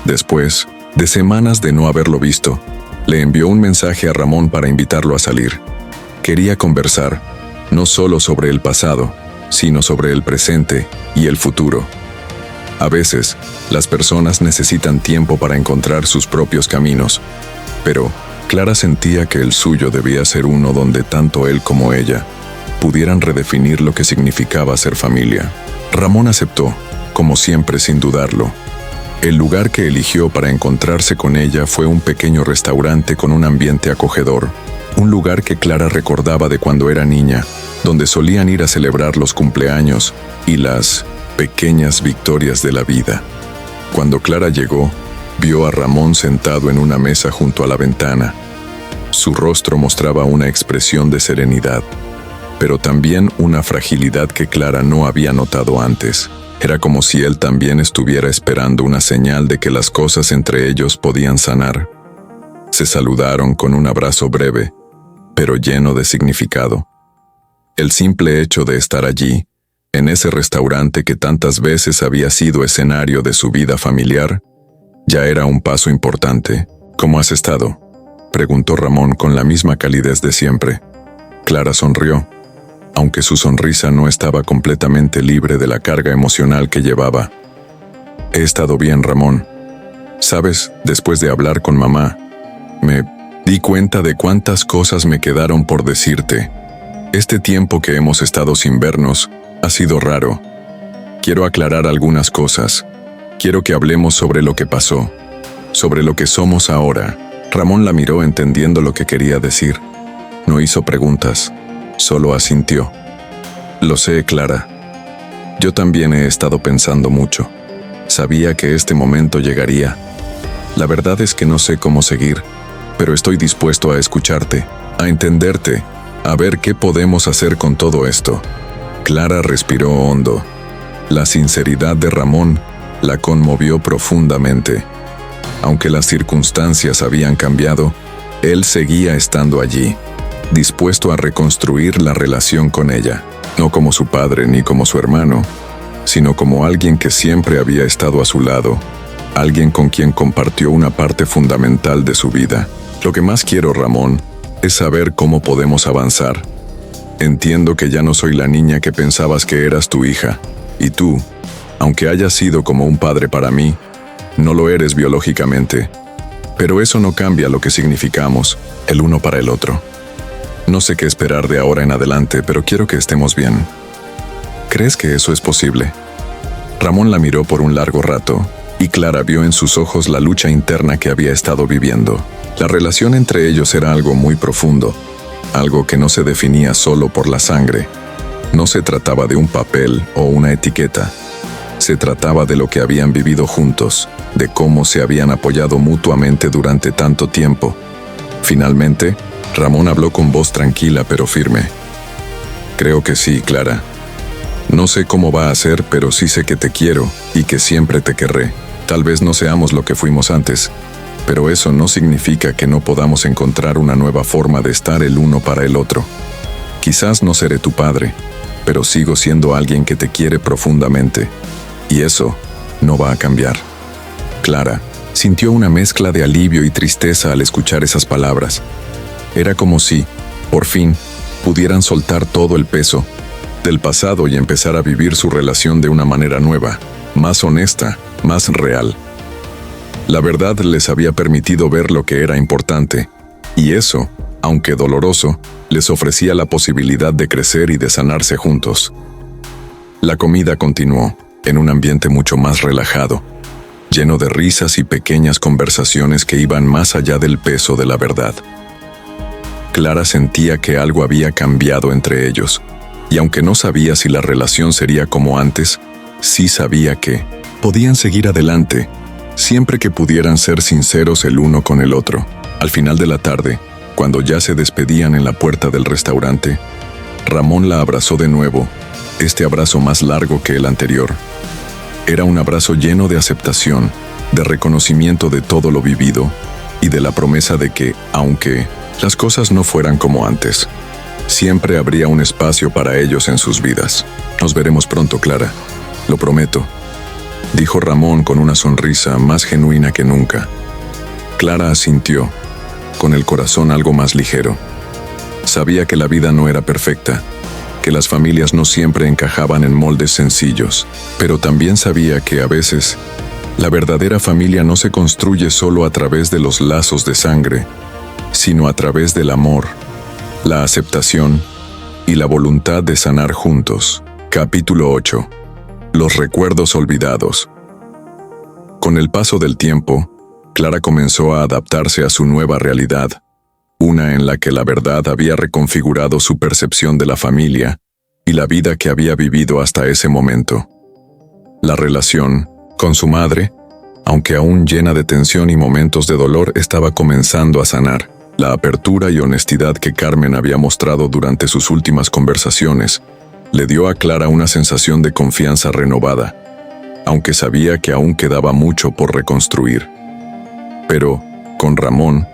después de semanas de no haberlo visto, le envió un mensaje a Ramón para invitarlo a salir. Quería conversar, no solo sobre el pasado, sino sobre el presente y el futuro. A veces, las personas necesitan tiempo para encontrar sus propios caminos, pero Clara sentía que el suyo debía ser uno donde tanto él como ella pudieran redefinir lo que significaba ser familia. Ramón aceptó, como siempre sin dudarlo. El lugar que eligió para encontrarse con ella fue un pequeño restaurante con un ambiente acogedor, un lugar que Clara recordaba de cuando era niña, donde solían ir a celebrar los cumpleaños y las pequeñas victorias de la vida. Cuando Clara llegó, vio a Ramón sentado en una mesa junto a la ventana. Su rostro mostraba una expresión de serenidad, pero también una fragilidad que Clara no había notado antes. Era como si él también estuviera esperando una señal de que las cosas entre ellos podían sanar. Se saludaron con un abrazo breve, pero lleno de significado. El simple hecho de estar allí, en ese restaurante que tantas veces había sido escenario de su vida familiar, Ya era un paso importante. ¿Cómo has estado?, preguntó Ramón con la misma calidez de siempre. Clara sonrió, aunque su sonrisa no estaba completamente libre de la carga emocional que llevaba. He estado bien, Ramón. Sabes, después de hablar con mamá, me di cuenta de cuántas cosas me quedaron por decirte. Este tiempo que hemos estado sin vernos ha sido raro. Quiero aclarar algunas cosas. Quiero que hablemos sobre lo que pasó, sobre lo que somos ahora. Ramón la miró entendiendo lo que quería decir. No hizo preguntas, solo asintió. Lo sé, Clara. Yo también he estado pensando mucho. Sabía que este momento llegaría. La verdad es que no sé cómo seguir, pero estoy dispuesto a escucharte, a entenderte, a ver qué podemos hacer con todo esto. Clara respiró hondo. La sinceridad de Ramón la conmovió profundamente. Aunque las circunstancias habían cambiado, él seguía estando allí, dispuesto a reconstruir la relación con ella, no como su padre ni como su hermano, sino como alguien que siempre había estado a su lado, alguien con quien compartió una parte fundamental de su vida. Lo que más quiero, Ramón, es saber cómo podemos avanzar. Entiendo que ya no soy la niña que pensabas que eras tu hija, y tú, aunque hayas sido como un padre para mí, no lo eres biológicamente. Pero eso no cambia lo que significamos, el uno para el otro. No sé qué esperar de ahora en adelante, pero quiero que estemos bien. ¿Crees que eso es posible? Ramón la miró por un largo rato, y Clara vio en sus ojos la lucha interna que había estado viviendo. La relación entre ellos era algo muy profundo, algo que no se definía solo por la sangre. No se trataba de un papel o una etiqueta. Se trataba de lo que habían vivido juntos, de cómo se habían apoyado mutuamente durante tanto tiempo. Finalmente, Ramón habló con voz tranquila pero firme. Creo que sí, Clara. No sé cómo va a ser, pero sí sé que te quiero y que siempre te querré. Tal vez no seamos lo que fuimos antes, pero eso no significa que no podamos encontrar una nueva forma de estar el uno para el otro. Quizás no seré tu padre, pero sigo siendo alguien que te quiere profundamente, y eso no va a cambiar. Clara sintió una mezcla de alivio y tristeza al escuchar esas palabras. Era como si, por fin, pudieran soltar todo el peso del pasado y empezar a vivir su relación de una manera nueva, más honesta, más real. La verdad les había permitido ver lo que era importante, y eso, aunque doloroso, les ofrecía la posibilidad de crecer y de sanarse juntos. La comida continuó, en un ambiente mucho más relajado, lleno de risas y pequeñas conversaciones que iban más allá del peso de la verdad. Clara sentía que algo había cambiado entre ellos, y aunque no sabía si la relación sería como antes, sí sabía que podían seguir adelante, siempre que pudieran ser sinceros el uno con el otro. Al final de la tarde, cuando ya se despedían en la puerta del restaurante, Ramón la abrazó de nuevo, este abrazo más largo que el anterior. Era un abrazo lleno de aceptación, de reconocimiento de todo lo vivido y de la promesa de que, aunque las cosas no fueran como antes, siempre habría un espacio para ellos en sus vidas. Nos veremos pronto, Clara. Lo prometo, dijo Ramón con una sonrisa más genuina que nunca. Clara asintió, con el corazón algo más ligero. Sabía que la vida no era perfecta, que las familias no siempre encajaban en moldes sencillos, pero también sabía que a veces la verdadera familia no se construye solo a través de los lazos de sangre, sino a través del amor, la aceptación y la voluntad de sanar juntos. Capítulo 8. Los recuerdos olvidados. Con el paso del tiempo, Clara comenzó a adaptarse a su nueva realidad, una en la que la verdad había reconfigurado su percepción de la familia y la vida que había vivido hasta ese momento. La relación con su madre, aunque aún llena de tensión y momentos de dolor, estaba comenzando a sanar. La apertura y honestidad que Carmen había mostrado durante sus últimas conversaciones le dio a Clara una sensación de confianza renovada, aunque sabía que aún quedaba mucho por reconstruir. Pero, con Ramón,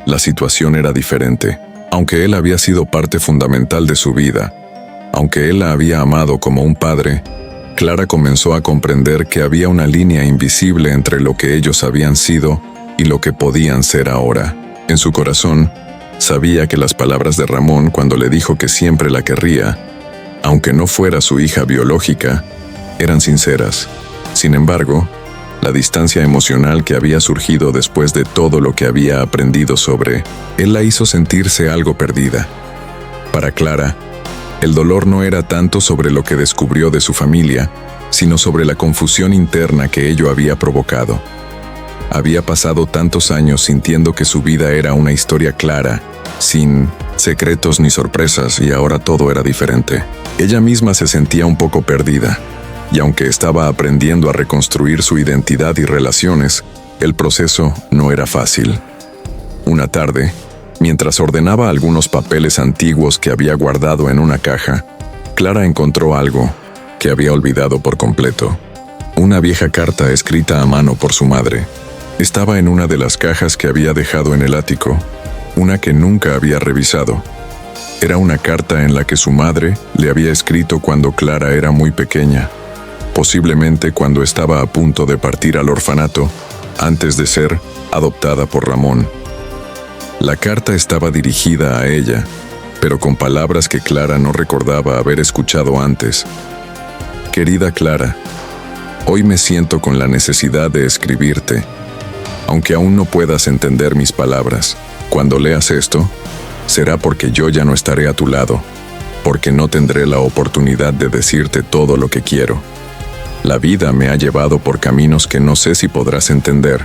la situación era diferente. Aunque él había sido parte fundamental de su vida, aunque él la había amado como un padre, Clara comenzó a comprender que había una línea invisible entre lo que ellos habían sido y lo que podían ser ahora. En su corazón, sabía que las palabras de Ramón cuando le dijo que siempre la querría, aunque no fuera su hija biológica, eran sinceras. Sin embargo, la distancia emocional que había surgido después de todo lo que había aprendido sobre él la hizo sentirse algo perdida. Para Clara, el dolor no era tanto sobre lo que descubrió de su familia, sino sobre la confusión interna que ello había provocado. Había pasado tantos años sintiendo que su vida era una historia clara, sin secretos ni sorpresas, y ahora todo era diferente. Ella misma se sentía un poco perdida, y aunque estaba aprendiendo a reconstruir su identidad y relaciones, el proceso no era fácil. Una tarde, mientras ordenaba algunos papeles antiguos que había guardado en una caja, Clara encontró algo que había olvidado por completo. Una vieja carta escrita a mano por su madre. Estaba en una de las cajas que había dejado en el ático, una que nunca había revisado. Era una carta en la que su madre le había escrito cuando Clara era muy pequeña, posiblemente cuando estaba a punto de partir al orfanato, antes de ser adoptada por Ramón. La carta estaba dirigida a ella, pero con palabras que Clara no recordaba haber escuchado antes. Querida Clara, hoy me siento con la necesidad de escribirte. Aunque aún no puedas entender mis palabras, cuando leas esto, será porque yo ya no estaré a tu lado, porque no tendré la oportunidad de decirte todo lo que quiero. La vida me ha llevado por caminos que no sé si podrás entender,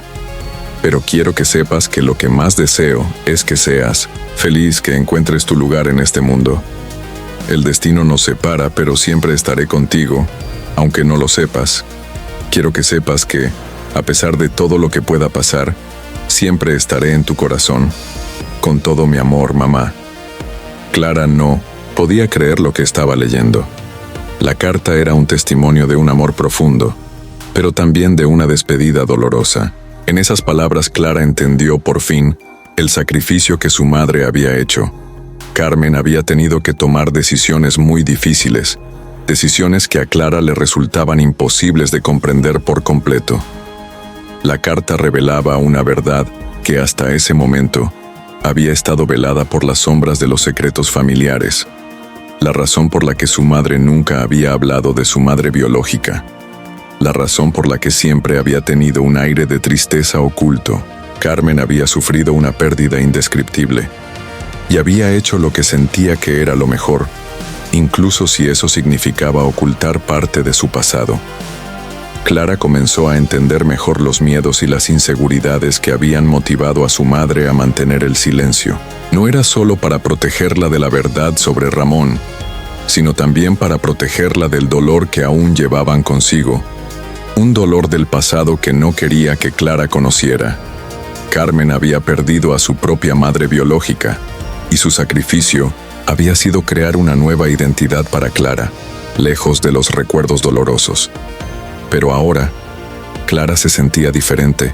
pero quiero que sepas que lo que más deseo es que seas feliz, que encuentres tu lugar en este mundo. El destino nos separa, pero siempre estaré contigo, aunque no lo sepas. Quiero que sepas que, a pesar de todo lo que pueda pasar, siempre estaré en tu corazón. Con todo mi amor, mamá. Clara no podía creer lo que estaba leyendo. La carta era un testimonio de un amor profundo, pero también de una despedida dolorosa. En esas palabras Clara entendió por fin el sacrificio que su madre había hecho. Carmen había tenido que tomar decisiones muy difíciles, decisiones que a Clara le resultaban imposibles de comprender por completo. La carta revelaba una verdad que hasta ese momento había estado velada por las sombras de los secretos familiares, la razón por la que su madre nunca había hablado de su madre biológica, la razón por la que siempre había tenido un aire de tristeza oculto. Carmen había sufrido una pérdida indescriptible y había hecho lo que sentía que era lo mejor, incluso si eso significaba ocultar parte de su pasado. Clara comenzó a entender mejor los miedos y las inseguridades que habían motivado a su madre a mantener el silencio. No era solo para protegerla de la verdad sobre Ramón, sino también para protegerla del dolor que aún llevaban consigo, un dolor del pasado que no quería que Clara conociera. Carmen había perdido a su propia madre biológica, y su sacrificio había sido crear una nueva identidad para Clara, lejos de los recuerdos dolorosos. Pero ahora, Clara se sentía diferente.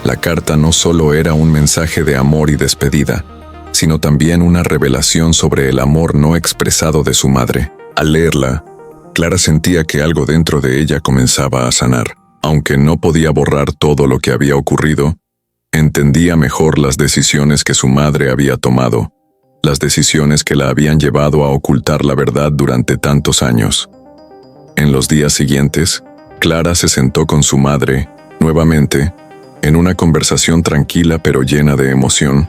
La carta no solo era un mensaje de amor y despedida, sino también una revelación sobre el amor no expresado de su madre. Al leerla, Clara sentía que algo dentro de ella comenzaba a sanar. Aunque no podía borrar todo lo que había ocurrido, entendía mejor las decisiones que su madre había tomado, las decisiones que la habían llevado a ocultar la verdad durante tantos años. En los días siguientes, Clara se sentó con su madre, nuevamente, en una conversación tranquila pero llena de emoción.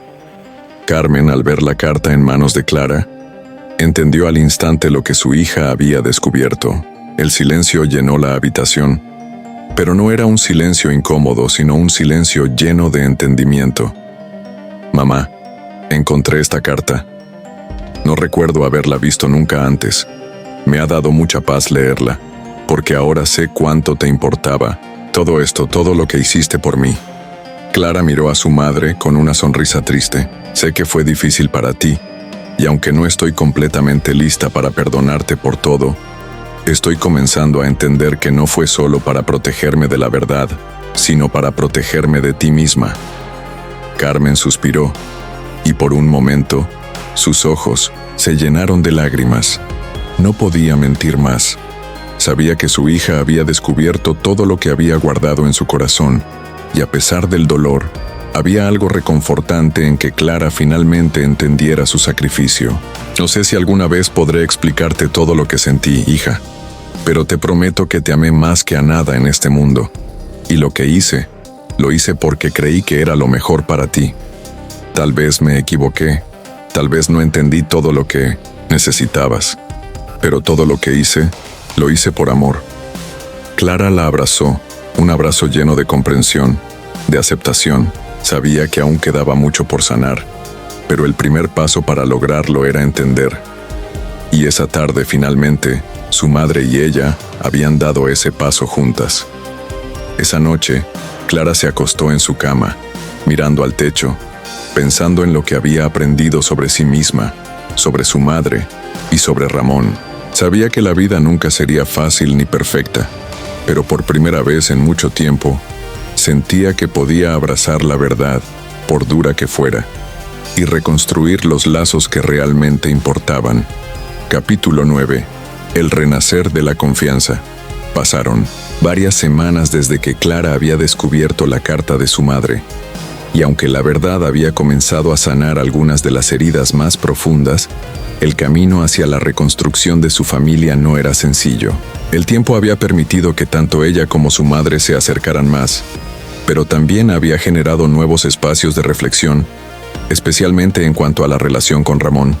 Carmen, al ver la carta en manos de Clara, entendió al instante lo que su hija había descubierto. El silencio llenó la habitación, pero no era un silencio incómodo, sino un silencio lleno de entendimiento. Mamá, encontré esta carta. No recuerdo haberla visto nunca antes. Me ha dado mucha paz leerla, porque ahora sé cuánto te importaba todo esto, todo lo que hiciste por mí. Clara miró a su madre con una sonrisa triste. Sé que fue difícil para ti, y aunque no estoy completamente lista para perdonarte por todo, estoy comenzando a entender que no fue solo para protegerme de la verdad, sino para protegerme de ti misma. Carmen suspiró, y por un momento, sus ojos se llenaron de lágrimas. No podía mentir más. Sabía que su hija había descubierto todo lo que había guardado en su corazón, y a pesar del dolor, había algo reconfortante en que Clara finalmente entendiera su sacrificio. No sé si alguna vez podré explicarte todo lo que sentí, hija, pero te prometo que te amé más que a nada en este mundo. Y lo que hice, lo hice porque creí que era lo mejor para ti. Tal vez me equivoqué, tal vez no entendí todo lo que necesitabas, pero todo lo que hice, lo hice por amor. Clara la abrazó, un abrazo lleno de comprensión, de aceptación. Sabía que aún quedaba mucho por sanar, pero el primer paso para lograrlo era entender. Y esa tarde, finalmente, su madre y ella habían dado ese paso juntas. Esa noche, Clara se acostó en su cama, mirando al techo, pensando en lo que había aprendido sobre sí misma, sobre su madre y sobre Ramón. Sabía que la vida nunca sería fácil ni perfecta, pero por primera vez en mucho tiempo, sentía que podía abrazar la verdad, por dura que fuera, y reconstruir los lazos que realmente importaban. Capítulo 9. El renacer de la confianza. Pasaron varias semanas desde que Clara había descubierto la carta de su madre, y aunque la verdad había comenzado a sanar algunas de las heridas más profundas, el camino hacia la reconstrucción de su familia no era sencillo. El tiempo había permitido que tanto ella como su madre se acercaran más, pero también había generado nuevos espacios de reflexión, especialmente en cuanto a la relación con Ramón.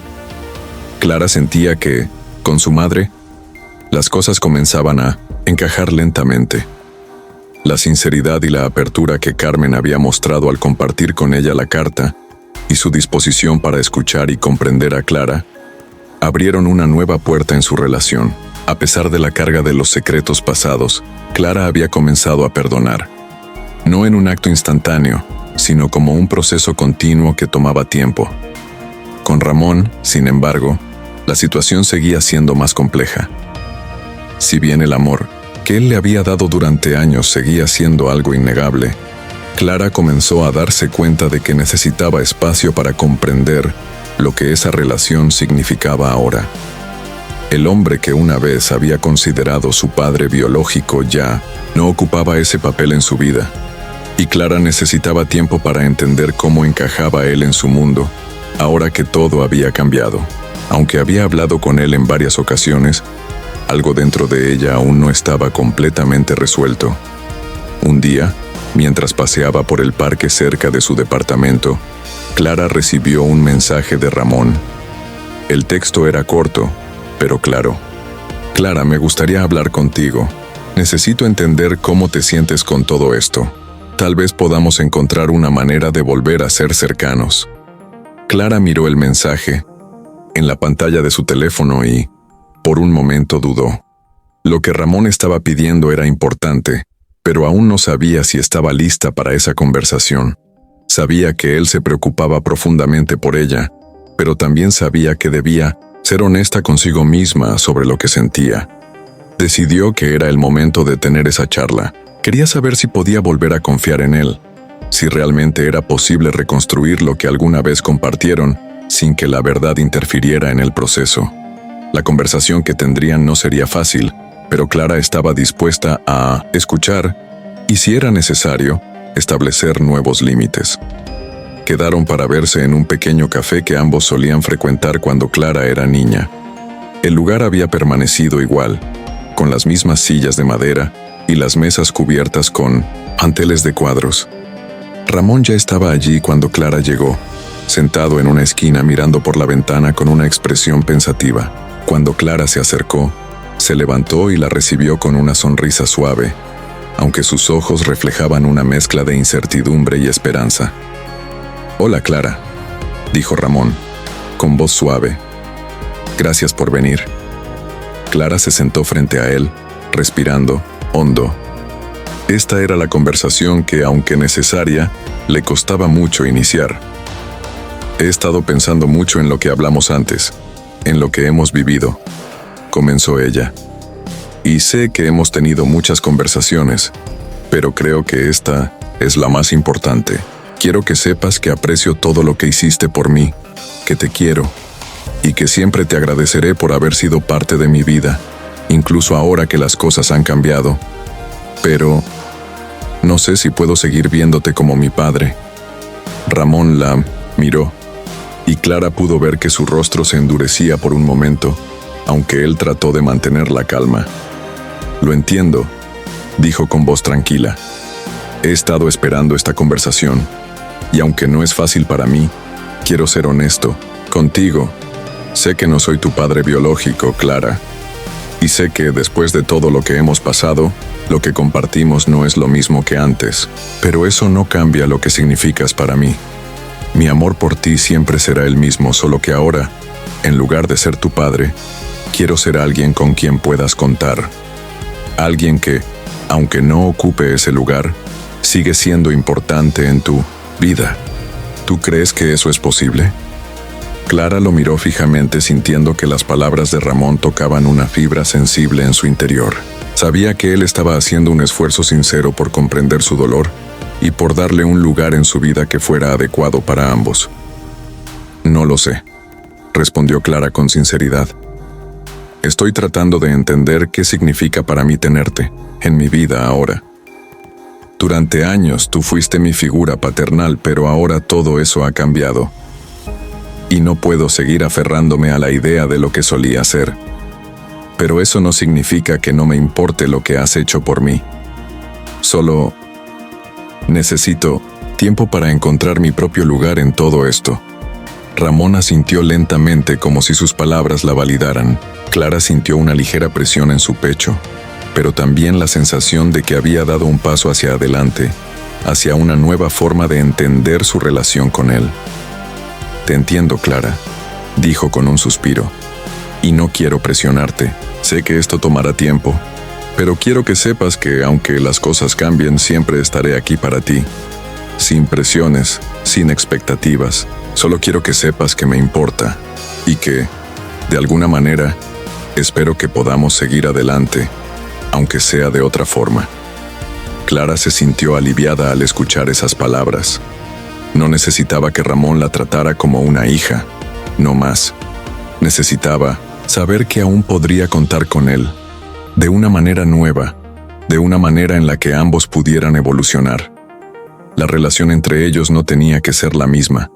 Clara sentía que, con su madre, las cosas comenzaban a encajar lentamente. La sinceridad y la apertura que Carmen había mostrado al compartir con ella la carta, y su disposición para escuchar y comprender a Clara, abrieron una nueva puerta en su relación. A pesar de la carga de los secretos pasados, Clara había comenzado a perdonar. No en un acto instantáneo, sino como un proceso continuo que tomaba tiempo. Con Ramón, sin embargo, la situación seguía siendo más compleja. Si bien el amor que él le había dado durante años seguía siendo algo innegable, Clara comenzó a darse cuenta de que necesitaba espacio para comprender lo que esa relación significaba ahora. El hombre que una vez había considerado su padre biológico ya no ocupaba ese papel en su vida, y Clara necesitaba tiempo para entender cómo encajaba él en su mundo, ahora que todo había cambiado. Aunque había hablado con él en varias ocasiones, algo dentro de ella aún no estaba completamente resuelto. Un día, mientras paseaba por el parque cerca de su departamento, Clara recibió un mensaje de Ramón. El texto era corto, pero claro. Clara, me gustaría hablar contigo. Necesito entender cómo te sientes con todo esto. Tal vez podamos encontrar una manera de volver a ser cercanos. Clara miró el mensaje en la pantalla de su teléfono y, por un momento, dudó. Lo que Ramón estaba pidiendo era importante, pero aún no sabía si estaba lista para esa conversación. Sabía que él se preocupaba profundamente por ella, pero también sabía que debía ser honesta consigo misma sobre lo que sentía. Decidió que era el momento de tener esa charla. Quería saber si podía volver a confiar en él, si realmente era posible reconstruir lo que alguna vez compartieron sin que la verdad interfiriera en el proceso. La conversación que tendrían no sería fácil, pero Clara estaba dispuesta a escuchar y, si era necesario, establecer nuevos límites. Quedaron para verse en un pequeño café que ambos solían frecuentar cuando Clara era niña. El lugar había permanecido igual, con las mismas sillas de madera y las mesas cubiertas con manteles de cuadros. Ramón ya estaba allí cuando Clara llegó, sentado en una esquina mirando por la ventana con una expresión pensativa. Cuando Clara se acercó, se levantó y la recibió con una sonrisa suave, aunque sus ojos reflejaban una mezcla de incertidumbre y esperanza. «Hola, Clara», dijo Ramón, con voz suave. «Gracias por venir». Clara se sentó frente a él, respirando hondo. Esta era la conversación que, aunque necesaria, le costaba mucho iniciar. «He estado pensando mucho en lo que hablamos antes, en lo que hemos vivido», comenzó ella. «Y sé que hemos tenido muchas conversaciones, pero creo que esta es la más importante. Quiero que sepas que aprecio todo lo que hiciste por mí, que te quiero, y que siempre te agradeceré por haber sido parte de mi vida, incluso ahora que las cosas han cambiado. Pero no sé si puedo seguir viéndote como mi padre. Ramón la miró, y Clara pudo ver que su rostro se endurecía por un momento, aunque él trató de mantener la calma. Lo entiendo, dijo con voz tranquila. He estado esperando esta conversación, y aunque no es fácil para mí, quiero ser honesto contigo. Sé que no soy tu padre biológico, Clara, y sé que después de todo lo que hemos pasado, lo que compartimos no es lo mismo que antes, pero eso no cambia lo que significas para mí. Mi amor por ti siempre será el mismo, solo que ahora, en lugar de ser tu padre, quiero ser alguien con quien puedas contar. Alguien que, aunque no ocupe ese lugar, sigue siendo importante en tu vida. ¿Tú crees que eso es posible? Clara lo miró fijamente, sintiendo que las palabras de Ramón tocaban una fibra sensible en su interior. Sabía que él estaba haciendo un esfuerzo sincero por comprender su dolor y por darle un lugar en su vida que fuera adecuado para ambos. No lo sé, respondió Clara con sinceridad. Estoy tratando de entender qué significa para mí tenerte en mi vida ahora. Durante años tú fuiste mi figura paternal, pero ahora todo eso ha cambiado. Y no puedo seguir aferrándome a la idea de lo que solía ser. Pero eso no significa que no me importe lo que has hecho por mí. Solo necesito tiempo para encontrar mi propio lugar en todo esto. Ramón asintió lentamente, como si sus palabras la validaran. Clara sintió una ligera presión en su pecho, pero también la sensación de que había dado un paso hacia adelante, hacia una nueva forma de entender su relación con él. Te entiendo, Clara, dijo con un suspiro. Y no quiero presionarte. Sé que esto tomará tiempo, pero quiero que sepas que, aunque las cosas cambien, siempre estaré aquí para ti. Sin presiones, sin expectativas. Solo quiero que sepas que me importa y que, de alguna manera, espero que podamos seguir adelante, aunque sea de otra forma. Clara se sintió aliviada al escuchar esas palabras. No necesitaba que Ramón la tratara como una hija, no más. Necesitaba saber que aún podría contar con él, de una manera nueva, de una manera en la que ambos pudieran evolucionar. La relación entre ellos no tenía que ser la misma,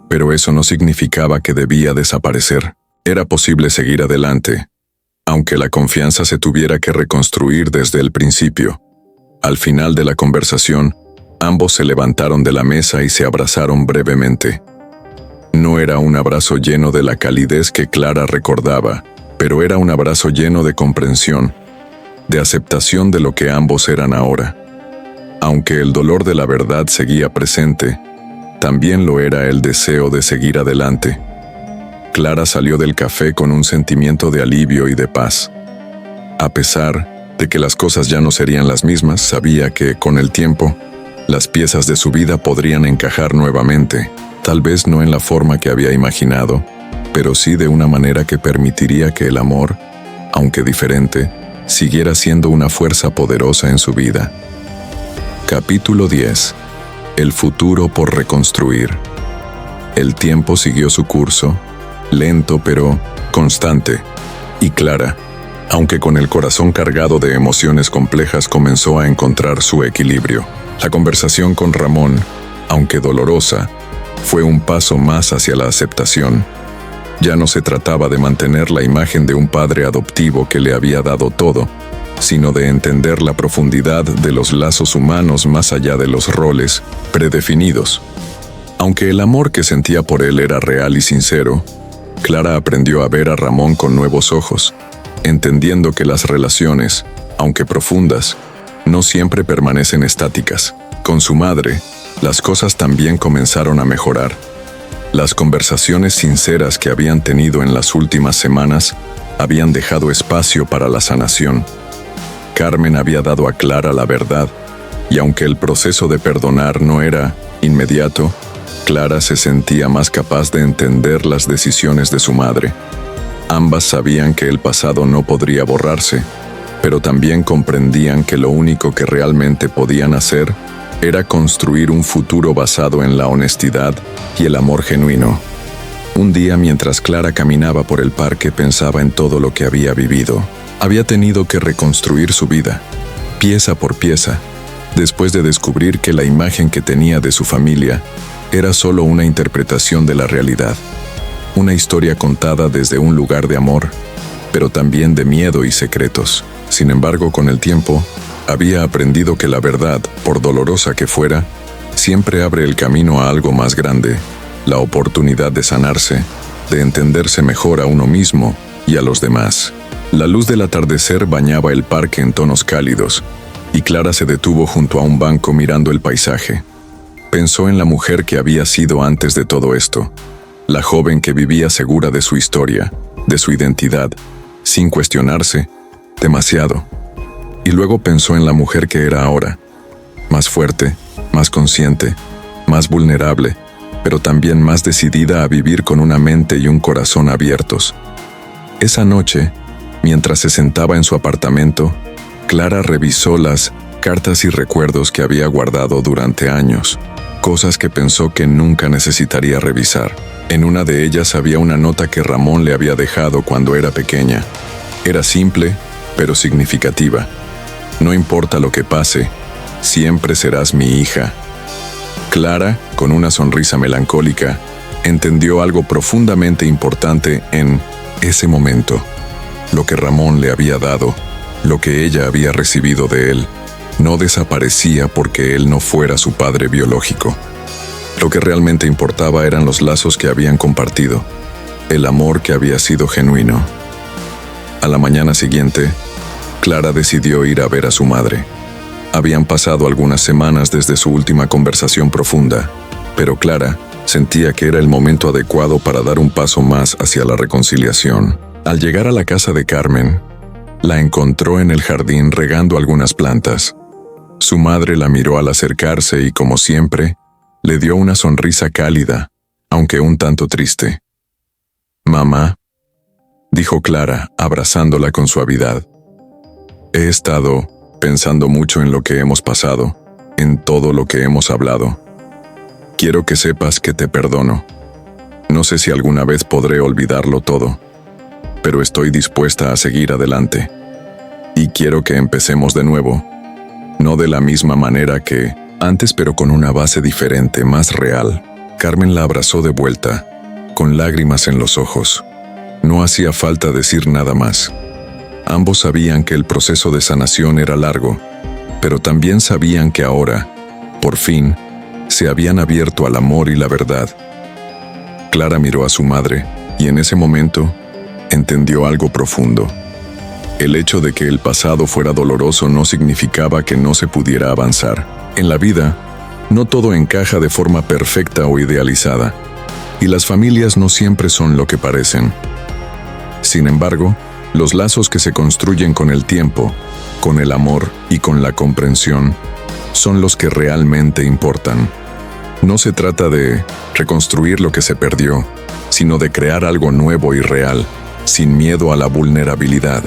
pero eso no significaba que debía desaparecer. Era posible seguir adelante, aunque la confianza se tuviera que reconstruir desde el principio. Al final de la conversación, ambos se levantaron de la mesa y se abrazaron brevemente. No era un abrazo lleno de la calidez que Clara recordaba, pero era un abrazo lleno de comprensión, de aceptación de lo que ambos eran ahora. Aunque el dolor de la verdad seguía presente, también lo era el deseo de seguir adelante. Clara salió del café con un sentimiento de alivio y de paz. A pesar de que las cosas ya no serían las mismas, sabía que, con el tiempo, las piezas de su vida podrían encajar nuevamente. Tal vez no en la forma que había imaginado, pero sí de una manera que permitiría que el amor, aunque diferente, siguiera siendo una fuerza poderosa en su vida. Capítulo 10. El futuro por reconstruir. El tiempo siguió su curso, lento pero constante, y Clara, aunque con el corazón cargado de emociones complejas, comenzó a encontrar su equilibrio. La conversación con Ramón, aunque dolorosa, fue un paso más hacia la aceptación. Ya no se trataba de mantener la imagen de un padre adoptivo que le había dado todo, sino de entender la profundidad de los lazos humanos más allá de los roles predefinidos. Aunque el amor que sentía por él era real y sincero, Clara aprendió a ver a Ramón con nuevos ojos, entendiendo que las relaciones, aunque profundas, no siempre permanecen estáticas. Con su madre, las cosas también comenzaron a mejorar. Las conversaciones sinceras que habían tenido en las últimas semanas habían dejado espacio para la sanación. Carmen había dado a Clara la verdad, y aunque el proceso de perdonar no era inmediato, Clara se sentía más capaz de entender las decisiones de su madre. Ambas sabían que el pasado no podría borrarse, pero también comprendían que lo único que realmente podían hacer era construir un futuro basado en la honestidad y el amor genuino. Un día, mientras Clara caminaba por el parque, pensaba en todo lo que había vivido. Había tenido que reconstruir su vida, pieza por pieza, después de descubrir que la imagen que tenía de su familia era solo una interpretación de la realidad. Una historia contada desde un lugar de amor, pero también de miedo y secretos. Sin embargo, con el tiempo, había aprendido que la verdad, por dolorosa que fuera, siempre abre el camino a algo más grande, la oportunidad de sanarse, de entenderse mejor a uno mismo y a los demás. La luz del atardecer bañaba el parque en tonos cálidos, y Clara se detuvo junto a un banco mirando el paisaje. Pensó en la mujer que había sido antes de todo esto, la joven que vivía segura de su historia, de su identidad, sin cuestionarse demasiado. Y luego pensó en la mujer que era ahora, más fuerte, más consciente, más vulnerable, pero también más decidida a vivir con una mente y un corazón abiertos. Esa noche, mientras se sentaba en su apartamento, Clara revisó las cartas y recuerdos que había guardado durante años, cosas que pensó que nunca necesitaría revisar. En una de ellas había una nota que Ramón le había dejado cuando era pequeña. Era simple, pero significativa. No importa lo que pase, siempre serás mi hija. Clara, con una sonrisa melancólica, entendió algo profundamente importante en ese momento. Lo que Ramón le había dado, lo que ella había recibido de él, no desaparecía porque él no fuera su padre biológico. Lo que realmente importaba eran los lazos que habían compartido, el amor que había sido genuino. A la mañana siguiente, Clara decidió ir a ver a su madre. Habían pasado algunas semanas desde su última conversación profunda, pero Clara sentía que era el momento adecuado para dar un paso más hacia la reconciliación. Al llegar a la casa de Carmen, la encontró en el jardín regando algunas plantas. Su madre la miró al acercarse y, como siempre, le dio una sonrisa cálida, aunque un tanto triste. «Mamá», dijo Clara, abrazándola con suavidad. «He estado pensando mucho en lo que hemos pasado, en todo lo que hemos hablado. Quiero que sepas que te perdono. No sé si alguna vez podré olvidarlo todo, pero estoy dispuesta a seguir adelante. Y quiero que empecemos de nuevo, no de la misma manera que antes, pero con una base diferente, más real». Carmen la abrazó de vuelta, con lágrimas en los ojos. No hacía falta decir nada más. Ambos sabían que el proceso de sanación era largo, pero también sabían que ahora, por fin, se habían abierto al amor y la verdad. Clara miró a su madre, y en ese momento, entendió algo profundo. El hecho de que el pasado fuera doloroso no significaba que no se pudiera avanzar. En la vida, no todo encaja de forma perfecta o idealizada, y las familias no siempre son lo que parecen. Sin embargo, los lazos que se construyen con el tiempo, con el amor y con la comprensión, son los que realmente importan. No se trata de reconstruir lo que se perdió, sino de crear algo nuevo y real, sin miedo a la vulnerabilidad.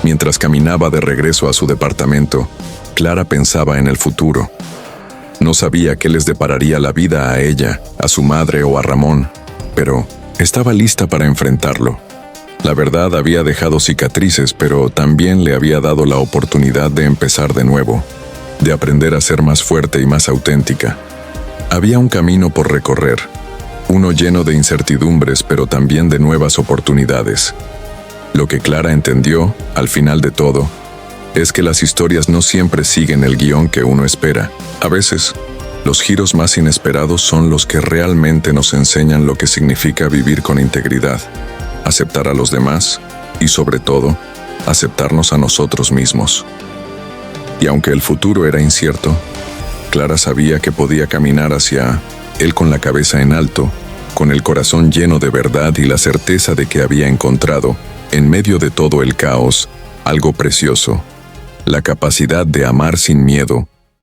Mientras caminaba de regreso a su departamento, Clara pensaba en el futuro. No sabía qué les depararía la vida a ella, a su madre o a Ramón, pero estaba lista para enfrentarlo. La verdad había dejado cicatrices, pero también le había dado la oportunidad de empezar de nuevo, de aprender a ser más fuerte y más auténtica. Había un camino por recorrer, uno lleno de incertidumbres, pero también de nuevas oportunidades. Lo que Clara entendió, al final de todo, es que las historias no siempre siguen el guión que uno espera. A veces, los giros más inesperados son los que realmente nos enseñan lo que significa vivir con integridad, aceptar a los demás y, sobre todo, aceptarnos a nosotros mismos. Y aunque el futuro era incierto, Clara sabía que podía caminar hacia él con la cabeza en alto, con el corazón lleno de verdad y la certeza de que había encontrado, en medio de todo el caos, algo precioso: la capacidad de amar sin miedo,